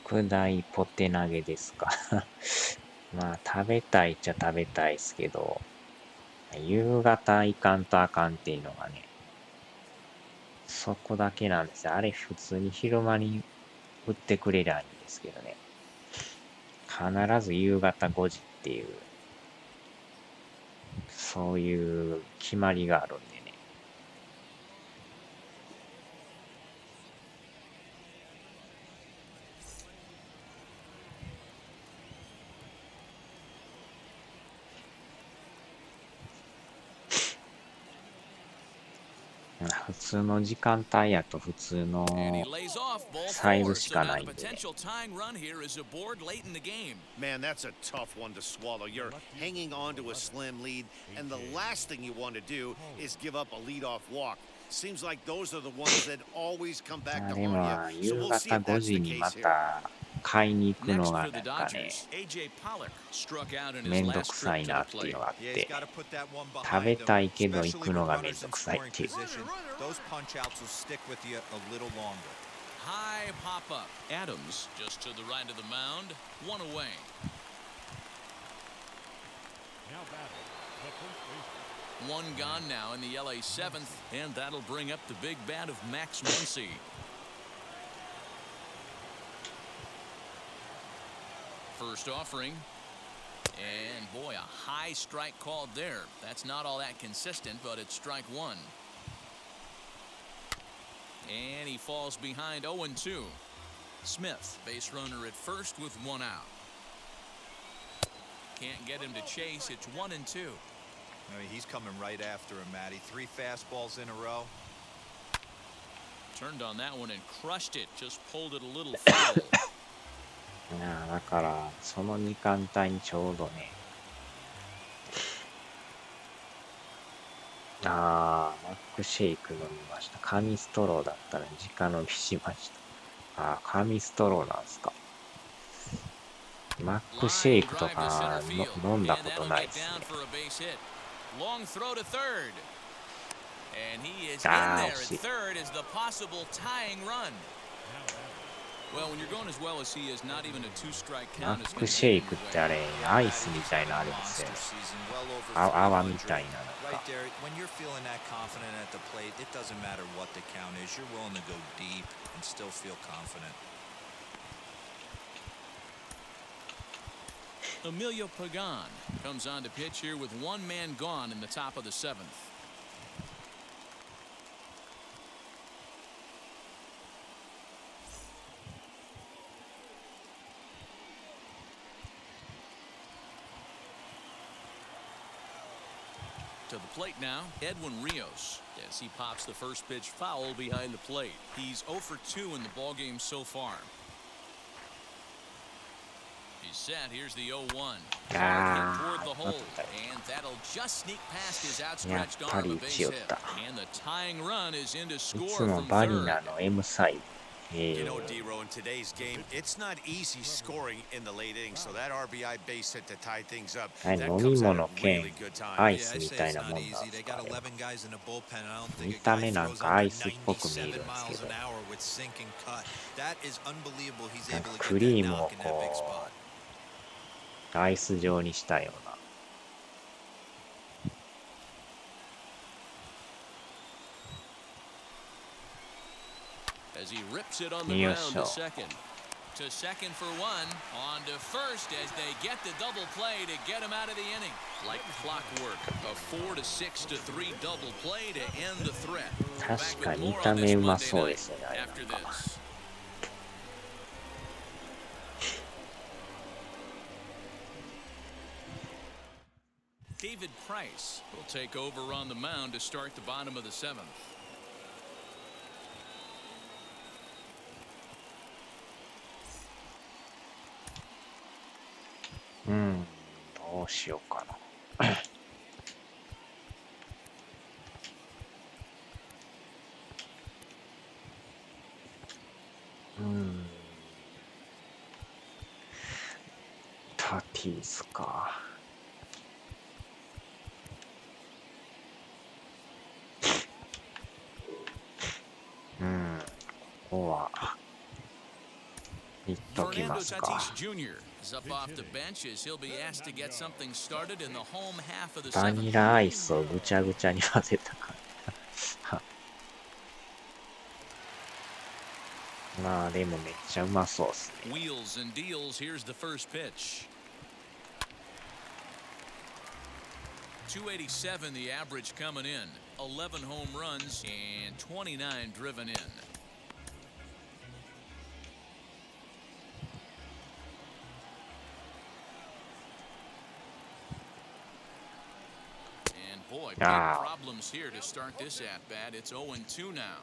特大ポテ投げですか。まあ食べたいっちゃ食べたいですけど、夕方いかんとあかんっていうのがね、そこだけなんですよ。あれ普通に昼間に売ってくれりゃいいんですけどね。必ず夕方5時っていう、そういう決まりがあるんでね。普通の時間帯やと普通の And he lays off ball サイ 4. ズし So か now ない the んでね。 potential tying run here is aboard late in the game. Man, that's a tough one to swallow. You're hanging on to a slim lead, and the last thing you want to do is give up a leadoff walk. Seems like those are the ones that always come ま back あ to でも haunt you. 夕 So we'll 方 see if 5 that's 時 the にま case here. た買いに行く Next のが for な the んかね、 Dodgers, AJ Pollock struck out in め his んど last くさ trip い to な the っていう plate. のがあっ Yeah, he's て、 got to put that one 食べ behind him, たいけど行 especially く with のがめん runners ど in くさいっ scoring ていう。 position. Those punch outs will stick with you a little longer. High pop up. Adams just to the right of the mound. One away. Now batting, the first baseman. One gone now in the LA 7th, and that'll bring up the big bat of Max Muncy. First offering. And boy, a high strike called there. That's not all that consistent, but it's strike one. And he falls behind 0-2. Smith, base runner at first with one out. Can't get him to chase. It's 1-2. I mean, he's coming right after him, Matty. 3 fastballs in a row. Turned on that one and crushed it. Just pulled it a little foul. いやだからその時間帯にちょうどね、マックシェイク飲みました。紙ストローだったら直飲みしました。紙ストローなんですか。マックシェイクとか飲んだことないですね。 Long throw to third. And he is in there at third as the possible tying run. Well, when you're going as well as he is, not even a 2-strike マ count is ッ going ク to シェイ get ク in っ the て way. あれアイスみたいなあれですよね。泡みたいななんか。 Right there, when you're feeling that confident at the plate, it doesn't matter what the count is. You're willing to go deep and still feel confident. Emilio Pagan comes on to pitch here with one man gone in the top of the 7th. To the plate now, Edwin Rios, as he pops the first pitch foul behind the plate. He's 0 for 2 in the ballgame so far. He's set. Here's the 0-1. Hard hit toward the hole, and that'll just sneak past his outstretched arm, a base hit. And the tying run is in to い score つも from バニ third. ラの M サイズ。You know, D-Row, in today's game, it's not easy scoring in the late innings, so that RBI base hit to tie things up, はい、 that 飲み comes at 物 a 兼 really good ア time. イスみたいなもんなんですか。 They got 11 guys in the bullpen, and I don't 見 think a た guy 目なん throws かア under イスっぽく見えるん 97ですけ miles ど、 an hour with sinking cut. That is unbelievable. He's なん able か to ク get リ that ームを knock in that big こ spot. うアイス状にしたような。 As he rips it on the ground to second. To second for one. On to first as they get the double play to get him out of the inning. Like clockwork. A 4-6-3 double play to end the threat. 確かに見た目うまそうですよね、あれなん After か。 this. David Price will take over on the mound to start the bottom of the 7th. うしようかな。タティスか。ここは言っとき Fernando ますか。 Tatis Jr. is up off the bench as he'll be asked to get something started in the home half of the バニ seventh. ラアイスをぐちゃぐちゃに混ぜたから。まあでもめっちゃうまそうっすね。 Wheels and deals. Here's the first pitch. 287 the average coming in. 11 home runs and 29 driven in. And boy, big problems here to start this at bat. It's 0-2 now.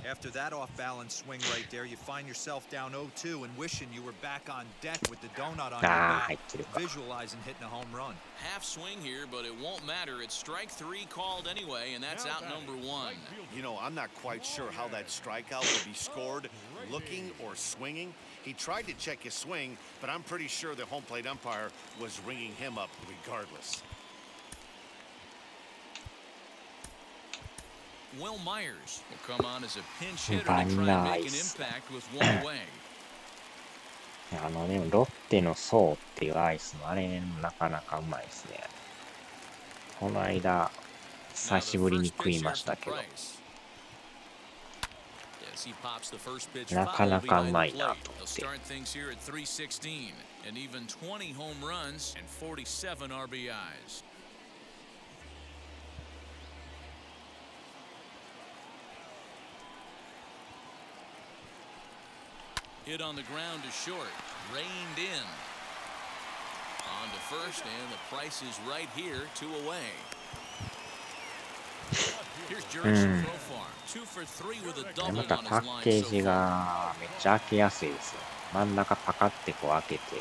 After that off-balance swing right there, you find yourself down 0-2 and wishing you were back on deck with the donut on your back, visualizing hitting a home run. Half swing here, but it won't matter. It's strike three called anyway, and that's out number one. You know, I'm not quite sure how that strikeout would be scored, looking or swinging. He tried to check his swing, but I'm pretty sure the home plate umpire was ringing him up regardless. Will Myers will come on as a pinch hitter to try and make an impact with one away. でもロッテのソーっていうアイスのあれなかなかうまいですね。この間久しぶりに食いましたけど、なかなかうまいなと思って。Hit on the ground to short, reined in. On to first, and the price is right here, 2 away. Here's Jurickson Profar, 2 for 3 with a ま double た on パ his ッ line ケー so ジ far. がめっちゃ開けやすいですよ。真ん中パカってこう開けて。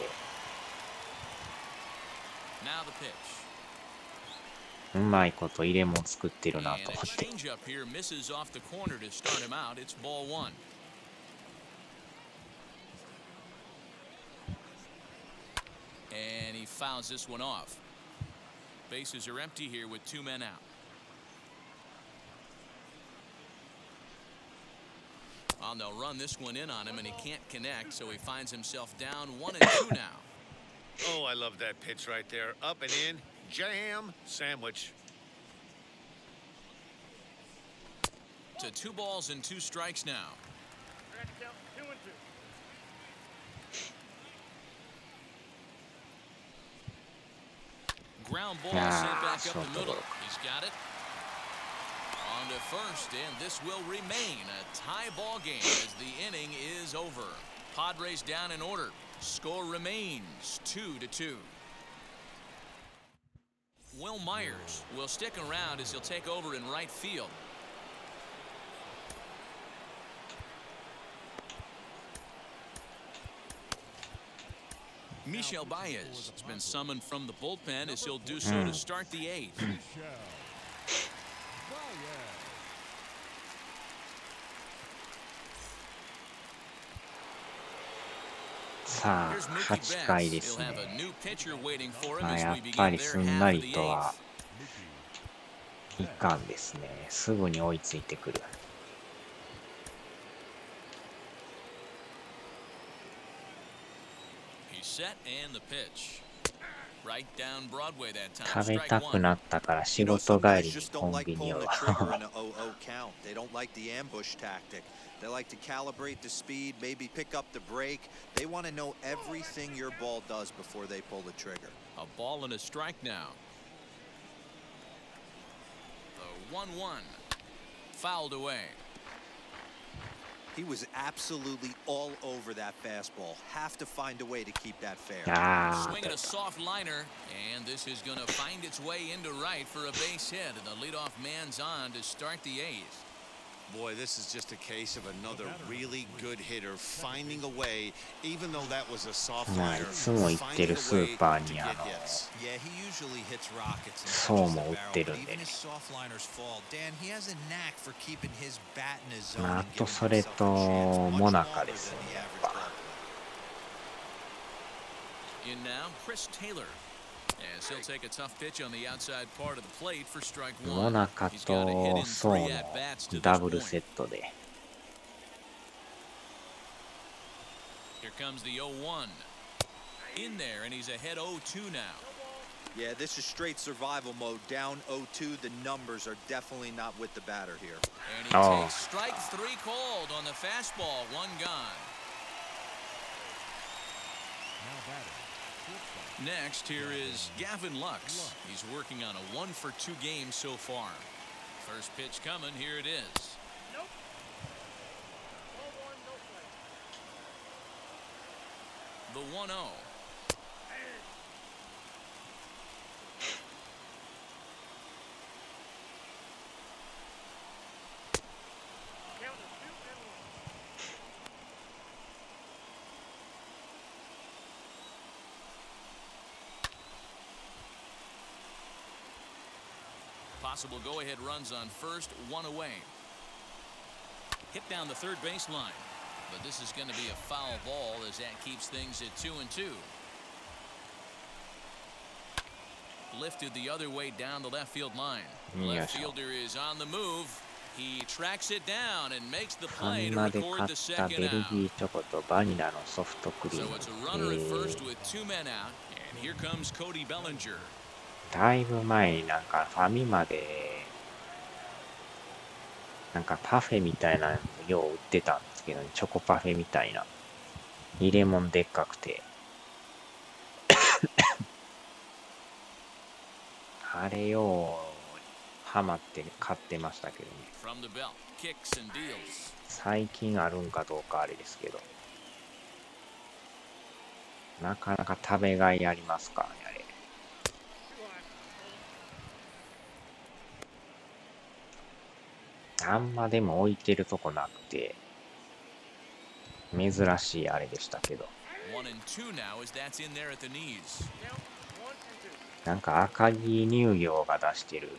Now the pitch. うまいこと入れも作ってるな And と a 思って。 changeup here misses off the corner to start him out. It's ball one. And he fouls this one off. Bases are empty here with 2 men out. Well, they'll run this one in on him, and he can't connect, so he finds himself down 1-2 now. Oh, I love that pitch right there. Up and in, jam, sandwich. To 2 balls and 2 strikes now. Ground ball sent back up the middle. He's got it. On to first, and this will remain a tie ball game as the inning is over. Padres down in order. Score remains 2-2. Will Myers will stick around as he'll take over in right field. Michel Baez has been summoned from the bullpen as he'll do so to start the 8th.さあ、8回ですね。まあ、やっぱりすんなりとはいかんですね。すぐに追いついてくる。食べたくなったから仕事帰りにコンビニを。They like to calibrate the speed, maybe pick up the brake. They want to know everything your ball does before they pull the trigger. A ball and a strike now. The 1-1. Fouled away. He was absolutely all over that fastball. Have to find a way to keep that fair. Swinging a soft liner, and this is going to find its way into right for a base hit, and the leadoff man's on to start the 8th. Boy, this is just a case of another really good hitter finding a way, even though that was a soft まあい liner, つも行ってる finding ス a ー way パー to に get hits. Yeah, he usually hits rockets and 層 touches the も売っ barrel, て but るんで even ね。 his soft liners fall. Dan, he has a knack for keeping his bat in his zone まああ and と giving それ himself と a chance モ much ナ longer カですよ than ね the やっ average ぱ。 club player. In now, Chris Taylor. As he'll take a tough pitch on the outside part of the plate for strike モ one. ナカ He's got a hit と in ソウ 3 の at-bats to ダ this ブルセ point. ットで。Here comes the 0-1. In there, and he's ahead 0-2 now. Yeah, this is straight survival mode. Down 0-2, the numbers are definitely not with the batter here. And he Oh. takes strike 3 called on the fastball, 1 gone. Now batting. Shortstop. Next, here is Gavin Lux. He's working on a 1-for-2 game so far. First pitch coming, here it is. The 1-0. Possible go-ahead runs on first, 1 away. Hit down the third baseline. But this is going to be a foul ball as that keeps things at 2-2. Lifted the other way down the left field line. Left fielder is on the move. He tracks it down and makes the ファ play ミ to マで買 record っ the たベ second ル out. ギーチョコとバニラのソフトクリー So ム。 it's a runner at first with 2 men out. And here comes Cody Bellinger. だいぶ前になんかファミマでなんかパフェみたいなのよう売ってたんですけど、ね、チョコパフェみたいな入れ物でっかくてあれようハマって買ってましたけどね。 From the belt, kicks and deals. 最近あるんかどうかあれですけど、なかなか食べがいありますからねあれ。あんまでも置いてるとこなくて珍しいあれでしたけど、 1-2 now as that's in there at the knees. なんか赤城乳業が出してる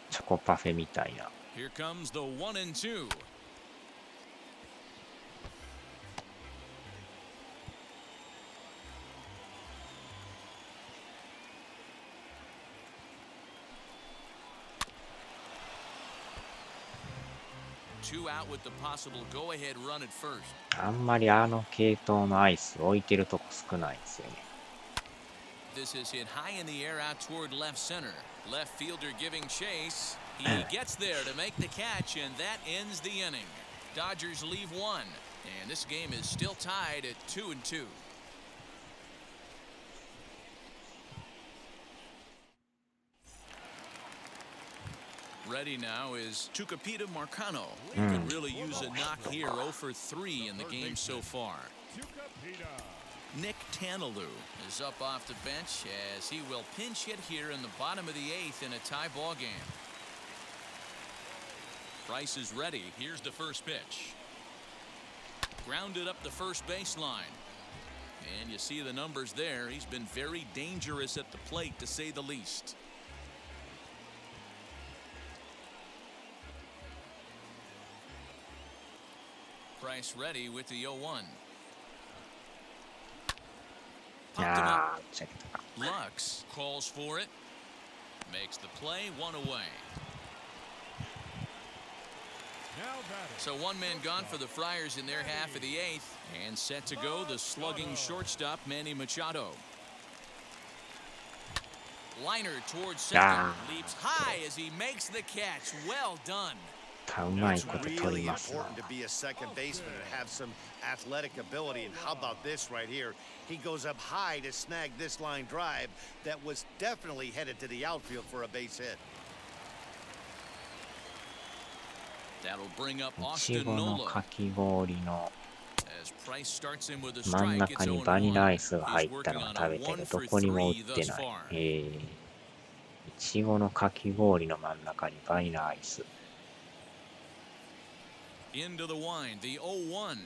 チョコパフェみたいな。 Here comes the 1-2. Two out with the possible go-ahead run at first. あんまりあの系統のアイス置いてるとこ少ないんですよね。 This is hit high in the air out toward left center. Left fielder giving chase. He gets there to make the catch, and that ends the inning. Dodgers leave 1, and this game is still tied at 2-2. Ready now is Tucapita Marcano. He could really use a knock here, 0-for-3 in the game so far. Tucapita. Nick Tanalou is up off the bench as he will pinch hit here in the bottom of the 8th in a tie ball game. Price is ready. Here's the first pitch. Grounded up the first baseline. And you see the numbers there. He's been very dangerous at the plate, to say the least. Price ready with the 0-1. いやー、打ち上げたか。 Lux calls for it. Makes the play, 1 away. Now batting. So 1 man gone for the Friars in their half of the 8th. And set to go the slugging shortstop, Manny Machado. Liner towards second. Leaps high as he makes the catch. Well done. うまい It's こと取 really りますな。 important to be a second baseman and have some athletic ability. And how about this right here? He goes up high to snag this line drive that was definitely headed to the outfield for a base hit. That'll bring up いち Austin ごの Nola. かき氷の As Price starts in with a 真ん strike, 中 it's に 0-1. バニラアイスが He's 入った working のが on 食 a べて 1 る。 for どこにも売 3って thus ない。 far. いちごのかき氷の真ん中にバニラアイス。Into the wind, the 0-1.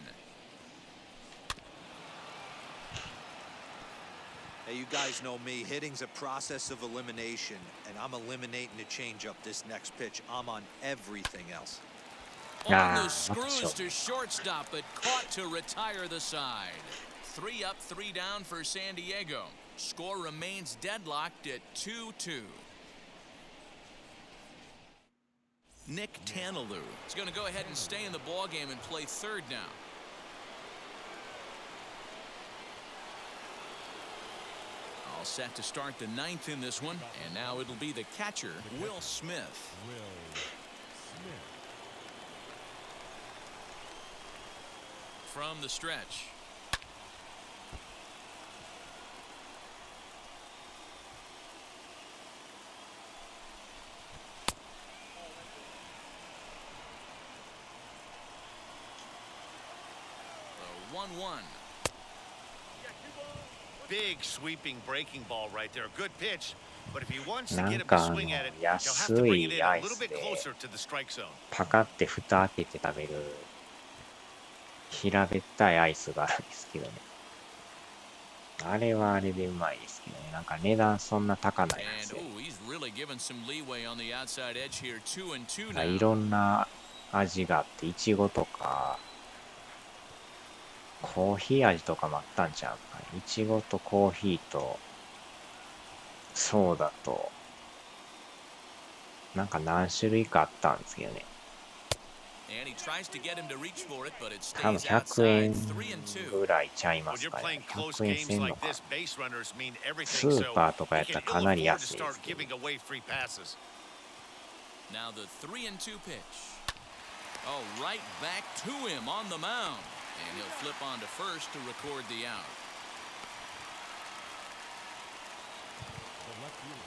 Hey, you guys know me. Hitting's a process of elimination, and I'm eliminating the changeup this next pitch. I'm on everything else. On Ah, the screws short. to shortstop, but caught to retire the side. 3 up, 3 down for San Diego. Score remains deadlocked at 2-2. Nick Tanalou is going to go ahead and stay in the ballgame and play third now. All set to start the 9th in this one, and now it'll be the catcher, Will Smith. Will Smith. From the stretch. The 1-1. Big sweeping breaking ball right there. Good pitch. But if he wants to な get ん him to かswing at it, he'll have 安 to bring it い in ア a イ little ス bit で closer to the strike zone. パカって蓋開けて食べる平べったいアイスがあるんですけどね。あれはあれでうまいですけどね。なんか値段そんな高ないんです And よ。 he's really given some leeway on the outside edge here. 2-2 い now. ろんな味があって、いちごとか、コーヒー味とかもあったんちゃうかね。いちごとコーヒーと、ソーダと、なんか何種類かあったんですけどね。And he tries to get him to reach for it, but it 多分 stays 100 outside. 円 3-2. ぐらいちゃいま When す you're かね。 playing close 100円 games せんの like か。 this, base runners mean ス everything. ー So パーとかや he ったら can か ill なり afford to 安いで start すけど。 giving away free passes. Now the 3-2 pitch. Oh, right back to him on the mound. And he'll flip on to first to record the out.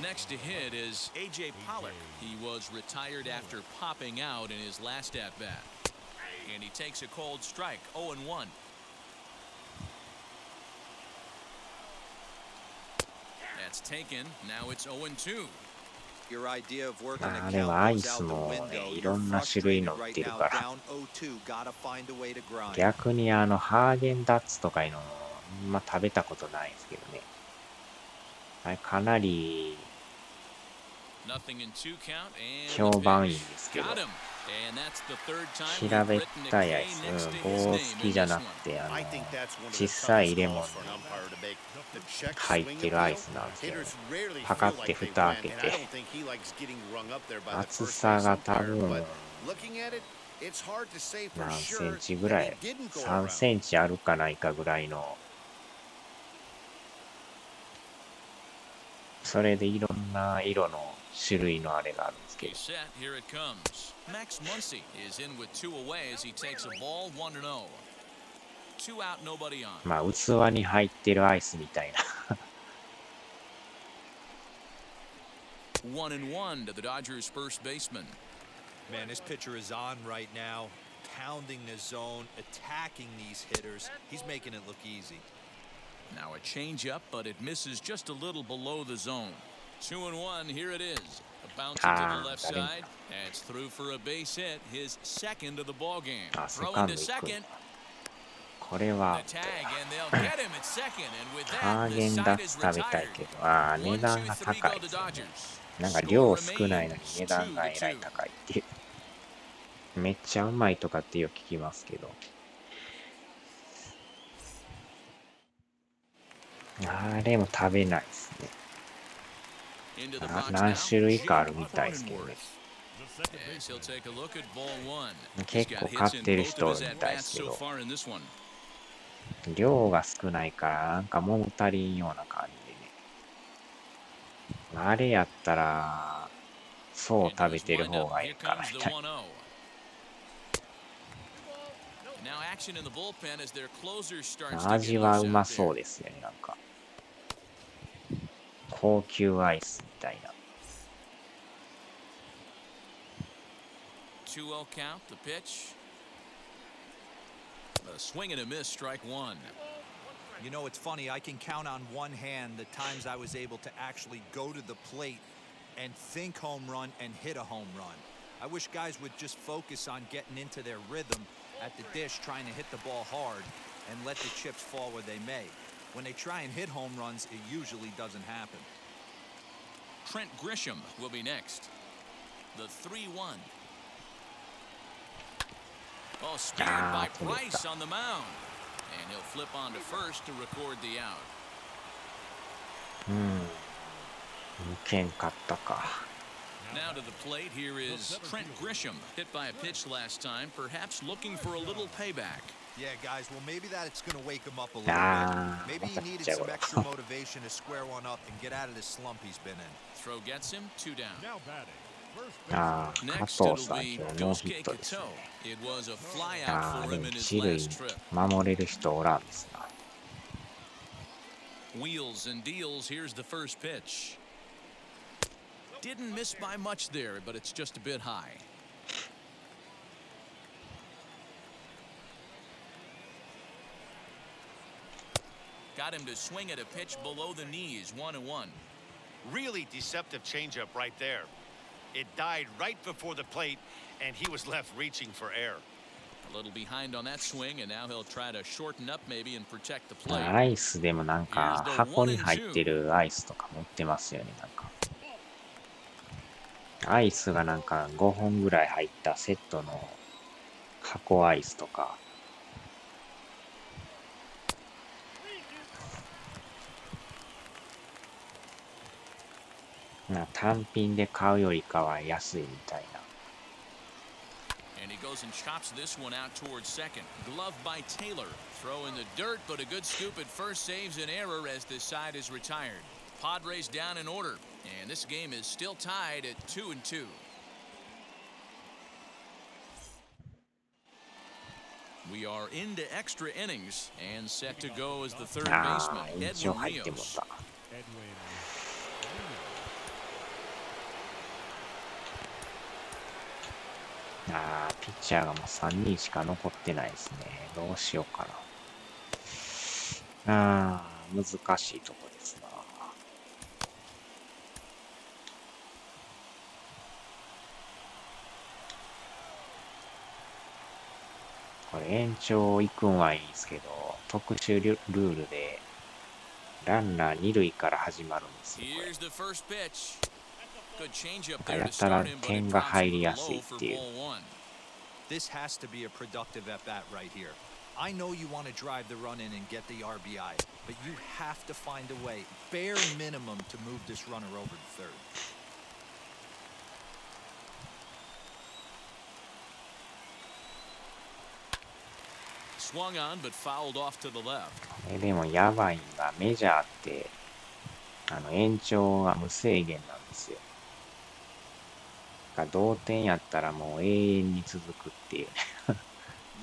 Next to hit is A.J. Pollock. He was retired after popping out in his last at-bat. And he takes a cold strike, 0-1. That's taken. Now it's 0-2. Your idea of working a まあ count でもアイ goes ス out the も window. ね、い You're ろんな種類 frustrated の売っ right てる now. から、 Down 0-2. Gotta find a way to grind. 逆にハーゲンダッツとかいうのも、まあ食べたことないですけどね。あれかなり Nothing in 2 count and 評 the 判いいん pitch. ですけど、 Got him. And that's the third time 平 we've べっ written a たいア K イス、 next to 棒 his 好 name き in じゃ this な one. くて、 I think that's one of 小 the さい toughest レモン calls for an umpire to make. The check 入っ swing てるアイ appeal. スなんですよ。 Hitters rarely パカ feel って like they 蓋 went, 開け and I て、 don't think he likes getting rung up there by the 厚 first さ base が多 umpire. 分 But looking at it, it's hard to say for 何セ sure ンチぐら that い、 he didn't go 3 around. センチあるかないかぐらいの、それでいろんな色の種類のあれがあるんですけ He's ど、 set. Here it comes. Max Muncy is in with 2 away as he takes a ball 1-0. 2 out, nobody on. まあ器に入ってるアイスみたいな。 1-1 to the Dodgers' first baseman. Man, this pitcher is on right now, pounding the zone, attacking these hitters. He's making it look easy. Now a changeup, but it misses just a little below the zone. 2-1, here it is. A bounce to the left that ain't- side. That's through for a base hit, his second of the ball game. あ、セ Throw カンド into 行くん second. だ。これは The tag, and they'll get him at second. And with ハ that, ー the ゲンダ side ッ is ツ食べたい retired. けど、ああ、値 1, 段 2, が 3高い go で the すよね。 Dodgers. なんか Score 量少ないのに remains 値段がえらい 2-2. 高いっていう。めっちゃうまいとかってよく聞きますけど。あれも食べないですね。 Into the あ box 何 now. 種類かあるみたいですけどね。 The second As he'll baseman. take a look at ball 1. He's 結 got 構 hits 買っ in てる both 人 of お his るみたいで at-bats すけ so ど、 far in this one. 量が少ないからなんか物足りんような感じでね。あれやったら、そう Into 食べ his てる方 windup. がいい Here かな comes み the たい 1-0. Now action in the bullpen as their closer starts な。 to 味 get は loose う out ま there. そうですよね、なんか。高級アイスみたいな。 2-0 count, the pitch. A swing and a miss, strike 1. You know, it's funny. I can count on one hand the times I was able to actually go to the plate and think home run and hit a home run. I wish guys would just focus on getting into their rhythm at the dish, trying to hit the ball hard and let the chips fall where they may. When they try and hit home runs, it usually doesn't happen. Trent Grisham will be next. The 3-1. Oh, speared by Price on the mound. And he'll flip on to first to record the out. 2件勝ったか。 Now to the plate, here is Trent Grisham, hit by a pitch last time, perhaps looking for a little payback. Yeah, guys, well, maybe that's going to wake him up a little bit. Maybe he needed some extra motivation to square one up and get out of this slump he's been in. Throw gets him, 2 down. Now batting. First 加 Next, 藤 it'll さん be 今日ノーヒ Yosuke ットですね。 Kato. It was a flyout で for him も in his 一塁 last trip. 守れる人おらんですな。 Wheels and deals, here's the first pitch. Didn't miss by much there, but it's just a bit high. Got him to swing at a pitch below the knees, 1-1. Really deceptive changeup right there. It died right before the plate, and he was left reaching for air. A little behind on that swing, and now he'll try to shorten up maybe and protect the plate. アイスでもなんか箱に入ってるアイスとか持ってますよね。なんかアイスがなんか5本ぐらい入ったセットの箱アイスとか。単品で買うよりかは安いみたいな。 And he goes and chops this one out towards second. Glove by Taylor. Throw in the dirt, but a good scoop at first saves an error as this side is retired. Padres down in order, and this game is still tied at 2-2. We are into extra innings and set to go as the third baseman, 延長 Edwin 入っても Rios. た。 Edwin. ピッチャーがもう3人しか残ってないですね。どうしようかな。難しいとこですな。これ延長行くんはいいですけど、特殊ルールでランナー2塁から始まるんですよ。これ Here's the first pitch. Good changeup だから there や to ったら start him, but 点 it が drops 入 him りやすい low っ for ていう。 ball 1. This has to be a productive at bat right here. I know you want to drive the run in and get the RBI, but you have to find a way, bare minimum, to move this runner over to third. Swung on, but fouled off to the left. でもやばいんがメジャーって延長が無制限なんですよ。だから同点やったらもう永遠に続くっていう。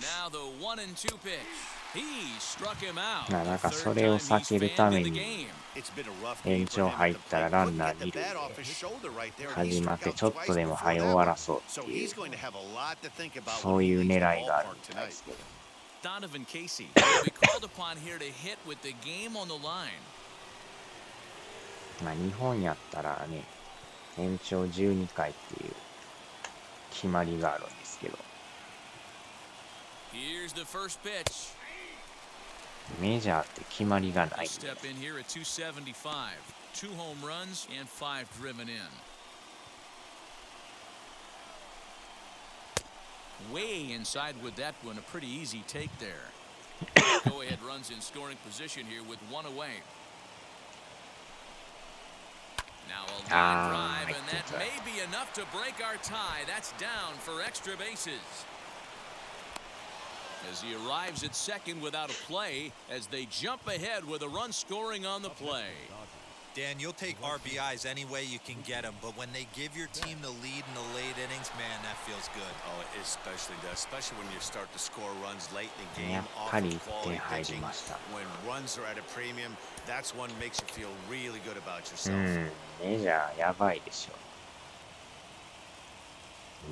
Now the 1-2 pitch. He struck him out. なんかそれを避けるために It's been a rough 延 game 長 for him 入 at っ the たら plate. ラン Couldn't ナー get 2 the 塁 bat で off his shoulder right there. He 始まっ struck て out ちょっ twice とでも before 早 that 終わ one. らそうっ So ていう he's going to have a lot to think about そう when い he う leaves the 狙いがある ballpark みたいで tonight. すけど。 Donovan Casey will be called upon here to hit with the game on the line. 日本やったらね、延長12回っていう決まりがあるんですけど、 Here's the first pitch. メジャーって決まりがな He'll いんで、 step in here at 275. 2 home runs and 5 driven in. Way inside with that one, a pretty easy take there. Go ahead runs in scoring position here with 1 away. Now a line drive, and that may be enough to break our tie. That's down for extra bases. As he arrives at second without a play, as they jump ahead with a run scoring on the play. Dan, you'll take RBIs any way you can get them, but when they give your team the lead in the late innings, man, that feels good. Oh, it especially does, especially when you start to score runs late in the や game っ off ぱり of 1 quality 点入り pitching. ました。 When runs are at a premium, that's one makes you feel really good about う yourself. ん、メジャーやばいでしょ。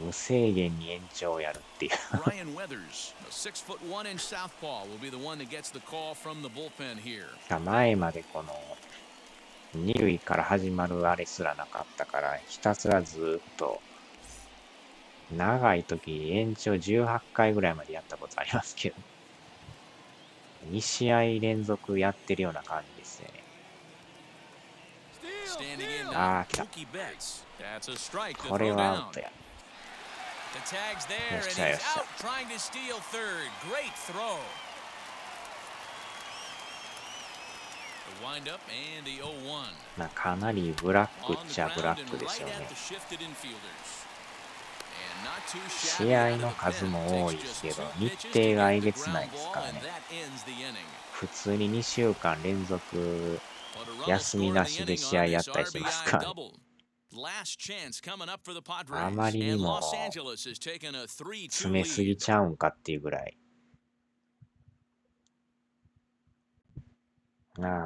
無制限に延長やるっていう。Ryan Weathers, a 6'1" southpaw, will be the one that gets the call from the bullpen here. 前までこの2塁から始まるあれすらなかったから、ひたすらずっと長い時延長18回ぐらいまでやったことありますけど、2試合連続やってるような感じですよね。Standing in あ now, ー、来た。 Mookie Betts. That's a strike to これ throw はアウ down. トや。 The tag's there, よ and っしゃよ he's っしゃ。 out trying to steal third. Great throw. The windup and the 0-1. かなりブラックっ On the ちゃブラ ground ッ and クでし right ょう at ね。 the shifted infielders. And not too 試 shabby 合 out of の the 数 pen. も多い Takes です just けど、 2 日 pitches to 程が get え the げつない ground ですか ball, ら and ね。 that ends the inning. 普通に2週間連続 But a run will 休み score な in the しで inning 試合 on やっ this たりします RBI からね。 double. Last chance coming up for the あま Padres, りに and も Los Angeles has taken a 3-2詰めすぎ lead. ちゃうんかっていうぐらい。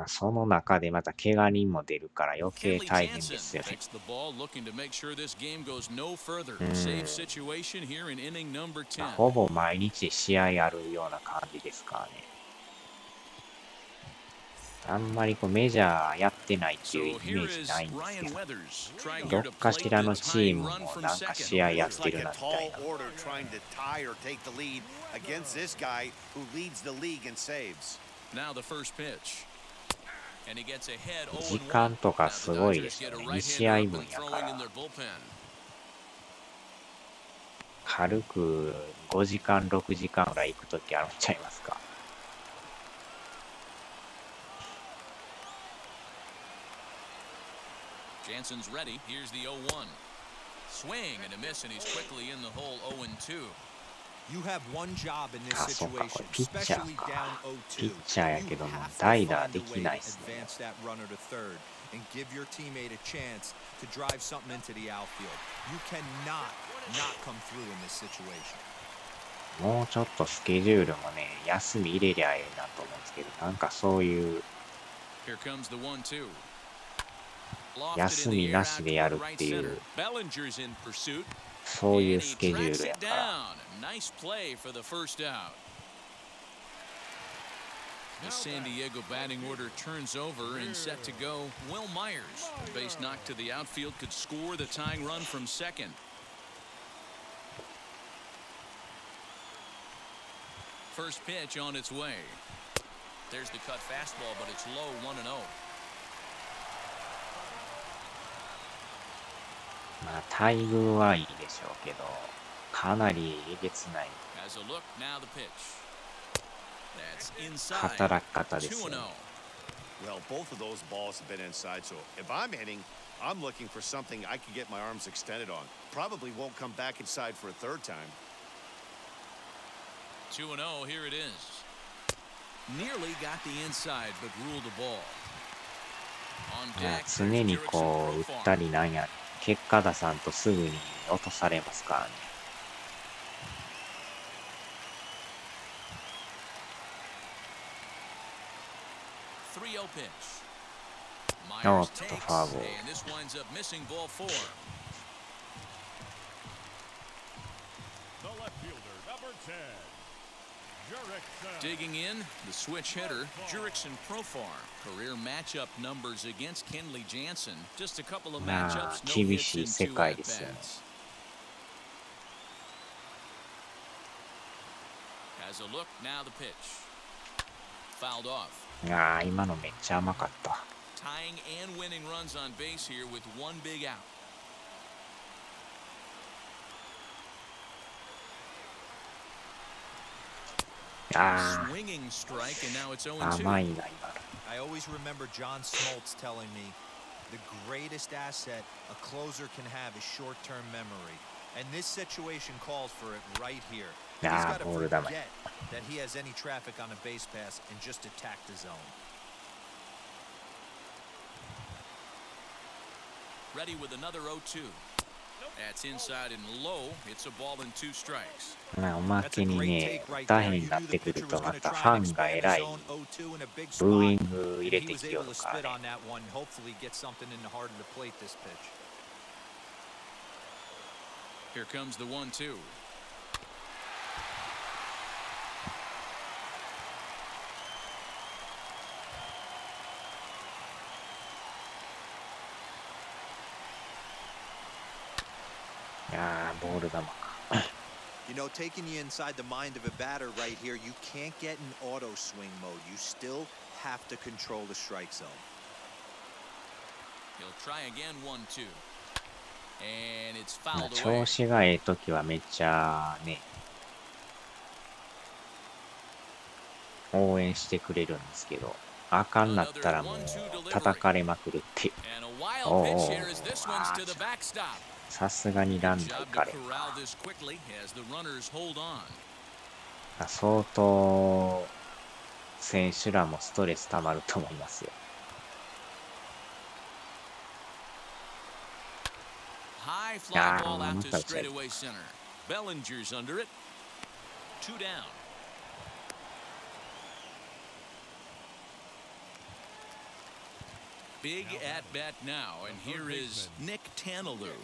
その中でまた怪我人も出るから余計 Kenley 大変 Jansen ですよね。 takes the ball, looking to make sure this game goes no further. Save situation here in inning number 10. ほぼ毎日試合あるような感じですからね。あんまりメジャーやってないっていう So イメ here ージ is ないんですけ Ryan ど、 Weathers trying ど here っ to か plate しら the のチー tying ム run も from なんか second. 試合やっ Looks て like る a なみた tall いな。 order trying to tie or take the lead against this guy who leads the league in saves. Now the first pitch. And he gets ahead 時 0-1. 間とか Now す the ごいで Dodgers すよ get a ね。2試合 right-hander up 分 and やか throwing in ら、 their bullpen. 軽く5時間、6時間ぐらい行くときあるんちゃいますか。Jansen's ready. Here's the 0-1. Swing and a miss, and he's quickly in the hole 0-2. You have one job in this そうか、こ situation, れピッチャー especially か。 down ピッ 0-2. チャーや You けども have to 代打 find で a き way ない to ですね。 advance that runner to third and give your teammate a chance to drive something into the outfield. You cannot not come through in this situation. もうちょっとスケジュールもね、休み入れりゃええなと思うんですけど、なんかそういう Here comes the 1-2. 休みなしでやるっていう、 Bellinger's in pursuit. そういう And ス he ケジュ tracks ールや it から。 down. Nice play for the first out. The San Diego batting order turns over and set to go. Will Myers, a base knock to the outfield, could score the tying run from second. First pitch on its way. There's the cut fastball, but it's low 1-0. まあ、待遇はいいでしょうけど、かなりえげつない As a look, now the pitch. That's inside. 働き方ですよ 2-0. ね。 Well, both of those balls have been inside, so if I'm hitting, I'm looking for something I can get my arms extended on. Probably won't come back inside for a third time. 2-0, here it is. Nearly got the inside, but ruled the ball. On まあ deck, 常に Jurickson こう、打った Profar. りなんや、結果出さんとすぐに落とされますからね。3-0 pitch. お Myers っと、 takes, フォアボール。 and this winds up missing ball 4. The left fielder, number 10, Jurickson. Digging in, the switch hitter, Jurickson Profar. Career matchup numbers against Kenley Jansen. Just a couple of まあ matchups, no 厳 hits しい and 世 2 界ですよね。 at-bats. Has a look, now the pitch. Fouled off. 今のめっちゃ甘かった。 Tying and winning runs on base here with one big out. あ Swinging strike, and now it's 0-2. あ、甘いな、今の。 I always remember John Smoltz telling me the greatest asset a closer can have is short-term memory. And this situation calls for it right here. He's got to ボール球。 forget that he has any traffic on a base pass and just attack the zone. Ready with another 0-2. That's inside and low. It's a ball and 2 strikes. まあ、おま That's け a に great ね take、right 打 there. 辺 You になっ knew て the くる pitcher と was ま going to た try フ and ァンが expand え the らい zone 0-2 in a big ブーイ spot. ング入 And れ he て was きよ able る to から spit ね。 on that one. Hopefully get something in the heart of the plate this pitch. Here comes the 1-2.ボール球か。You know, taking you inside the mind of a batter right here, you can't get in auto swing mode. You still have to control the strike zone. He'll try again, 1-2. And it's まあ fouled 調 away. 子がええときはめっちゃね、応援してくれるんですけど、あかんなったらもう叩かれまくるっていう。And a wild おう pitch おう here as this one's to the backstop. さすがにランナー Job 行 to かれん corral this quickly as the runners hold on. 相当選手らもストレス溜まると思いますよ。High fly ball Ah, out to okay. straightaway center. Bellinger's under it. 2 down. Big at bat now, and here is Nick Tanalou.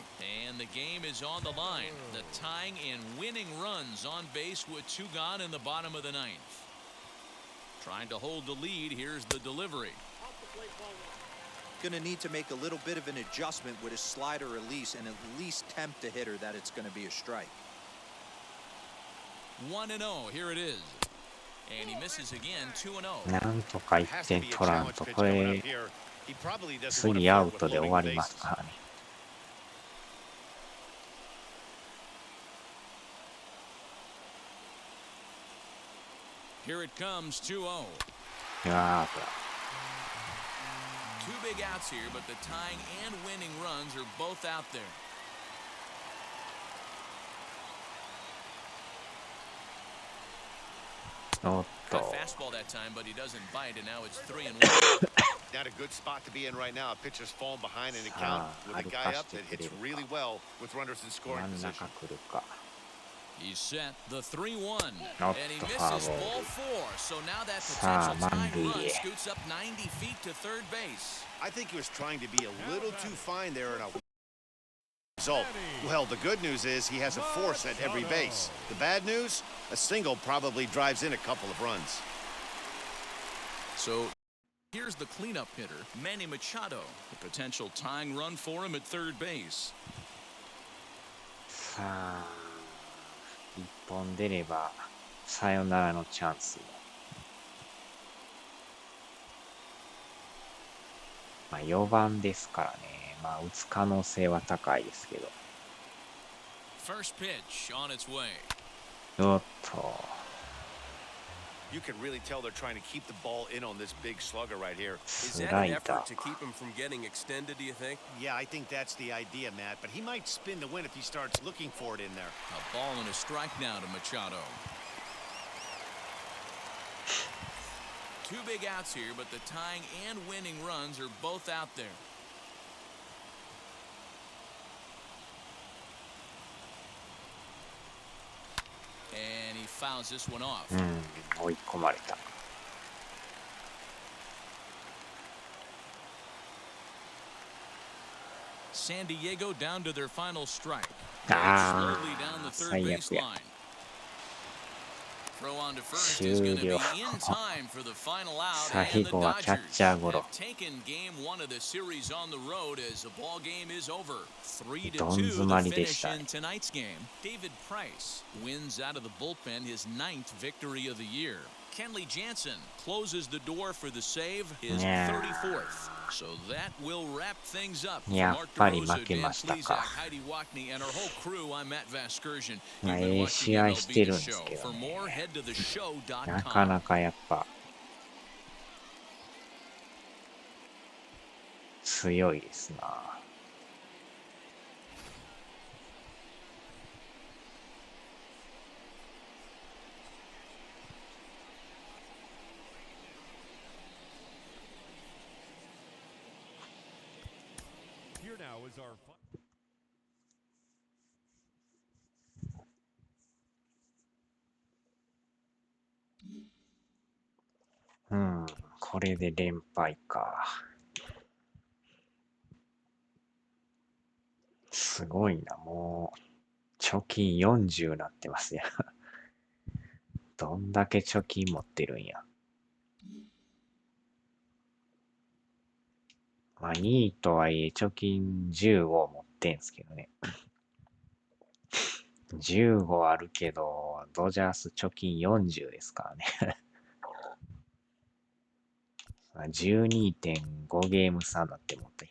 And the game is on the line. The tying and winning runs on base with 2 gone in the bottom of the 9th. Trying to hold the lead. Here's the delivery. Going to need to make a little bit of an adjustment with his slider release and at least tempt the hitter that it's going to be a strike. 1-0. Here it is. And he misses again. 2-0. なんとか1 Has 点 to be a 取らん challenge と、 pitch こ coming れ up here. He probably doesn't want to 次ア flirt ウ with トで終 loading わ the ります bases. からね。Here it comes. 2-0. いやー、ほら。 2 big outs here, but the tying and winning runs are both out there. おっ Cut と、 fastball that time, but he doesn't bite, and now it's 3-1. Not a good spot to be in right now. A pitcher's falling behind in a Ah, count with a guy up that hits really well with runners in 真 scoring ん position. 中来るか。 He's set the 3-1, Not and he the misses foul. ball 4. So now that Sa potential tying Mandy. run scoots up 90 feet to third base. I think he was trying to be a little too fine there in a result. Well, the good news is he has a force at every base. The bad news, a single probably drives in a couple of runs. So here's the cleanup hitter, Manny Machado. The potential tying run for him at third base. さあ、1本出ればサヨナラのチャンス。まあ4番ですからね。まあ打つ可能性は高いですけど。 First pitch on its way. おっと。 You can really tell they're trying to keep the ball in on this big slugger right here. Is that an スライダ effort ー to keep him from getting extended, do you think? Yeah, I think that's the idea, Matt. But he might spin the win if he starts looking for it in there. A ball and a strike now to Machado. 2 big outs here, but the tying and winning runs are both out there. And he fouls this one off. 追い込まれた。 San Diego down to their final strike. Ah, Slowly down the third 最悪や。 base line. Throw on to first is going to be 終了。 in time for the final out. 最 And the 後はキャッ Dodgers チャーゴロ。 have taken game 1 of the series on the road as the ball game is over. どん 3-2 詰ま the りで finish したね。 in tonight's game. David Price wins out of the bullpen his 9th victory of the year. Kenley Jansen closes the door for the save, his Yeah. 34th. So that will wrap things up. For やっ Mark ぱり DeRosa, 負け Dan ましたか。 Plesac, Heidi Wackney, and our whole crew, I'm Matt Vasgersian. まあ You've been ええ watching 試合して MLB る The んです Show. けど For more, ね。 head to theshow.com. なかなかやっぱ強いですな。Here now is our. これで連敗か。すごいな、もう、貯金40なってますや。どんだけ貯金持ってるんや。まあ、2位とはいえ貯金15持ってんすけどね。15あるけど、ドジャース貯金40ですからね。12.5 ゲーム差だって思って。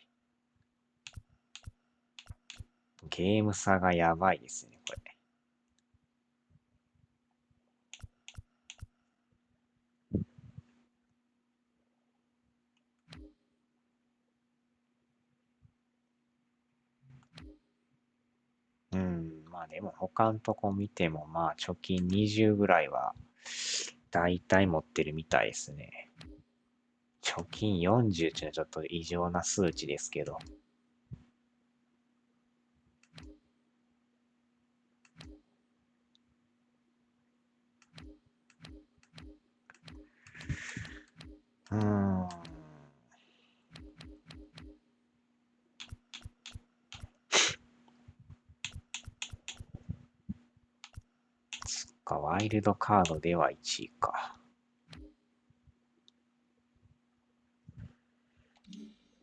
ゲーム差がやばいですね、これ。まあでも他のとこ見てもまあ貯金20ぐらいは大体持ってるみたいですね。貯金40っていうのはちょっと異常な数値ですけど。うーん。そっか、ワイルドカードでは1位か。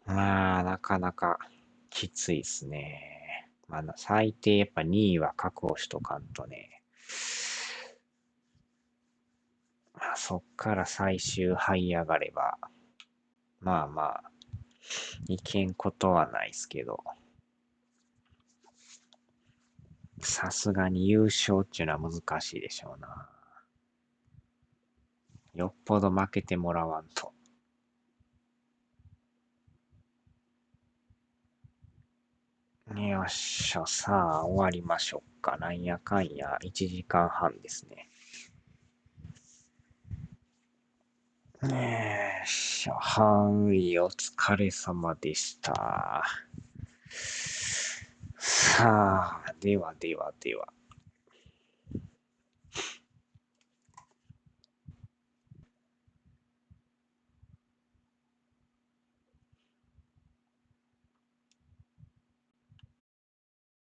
まあ、なかなかきついっすね。まあ、最低やっぱ2位は確保しとかんとね。まあ、そっから最終這い上がれば、まあまあ、いけんことはないっすけど、さすがに優勝っていうのは難しいでしょうな。よっぽど負けてもらわんと。よっしゃ、さあ終わりましょうか。なんやかんや1時間半ですね。よっしゃ、はい、お疲れ様でした。さあ、ではではでは。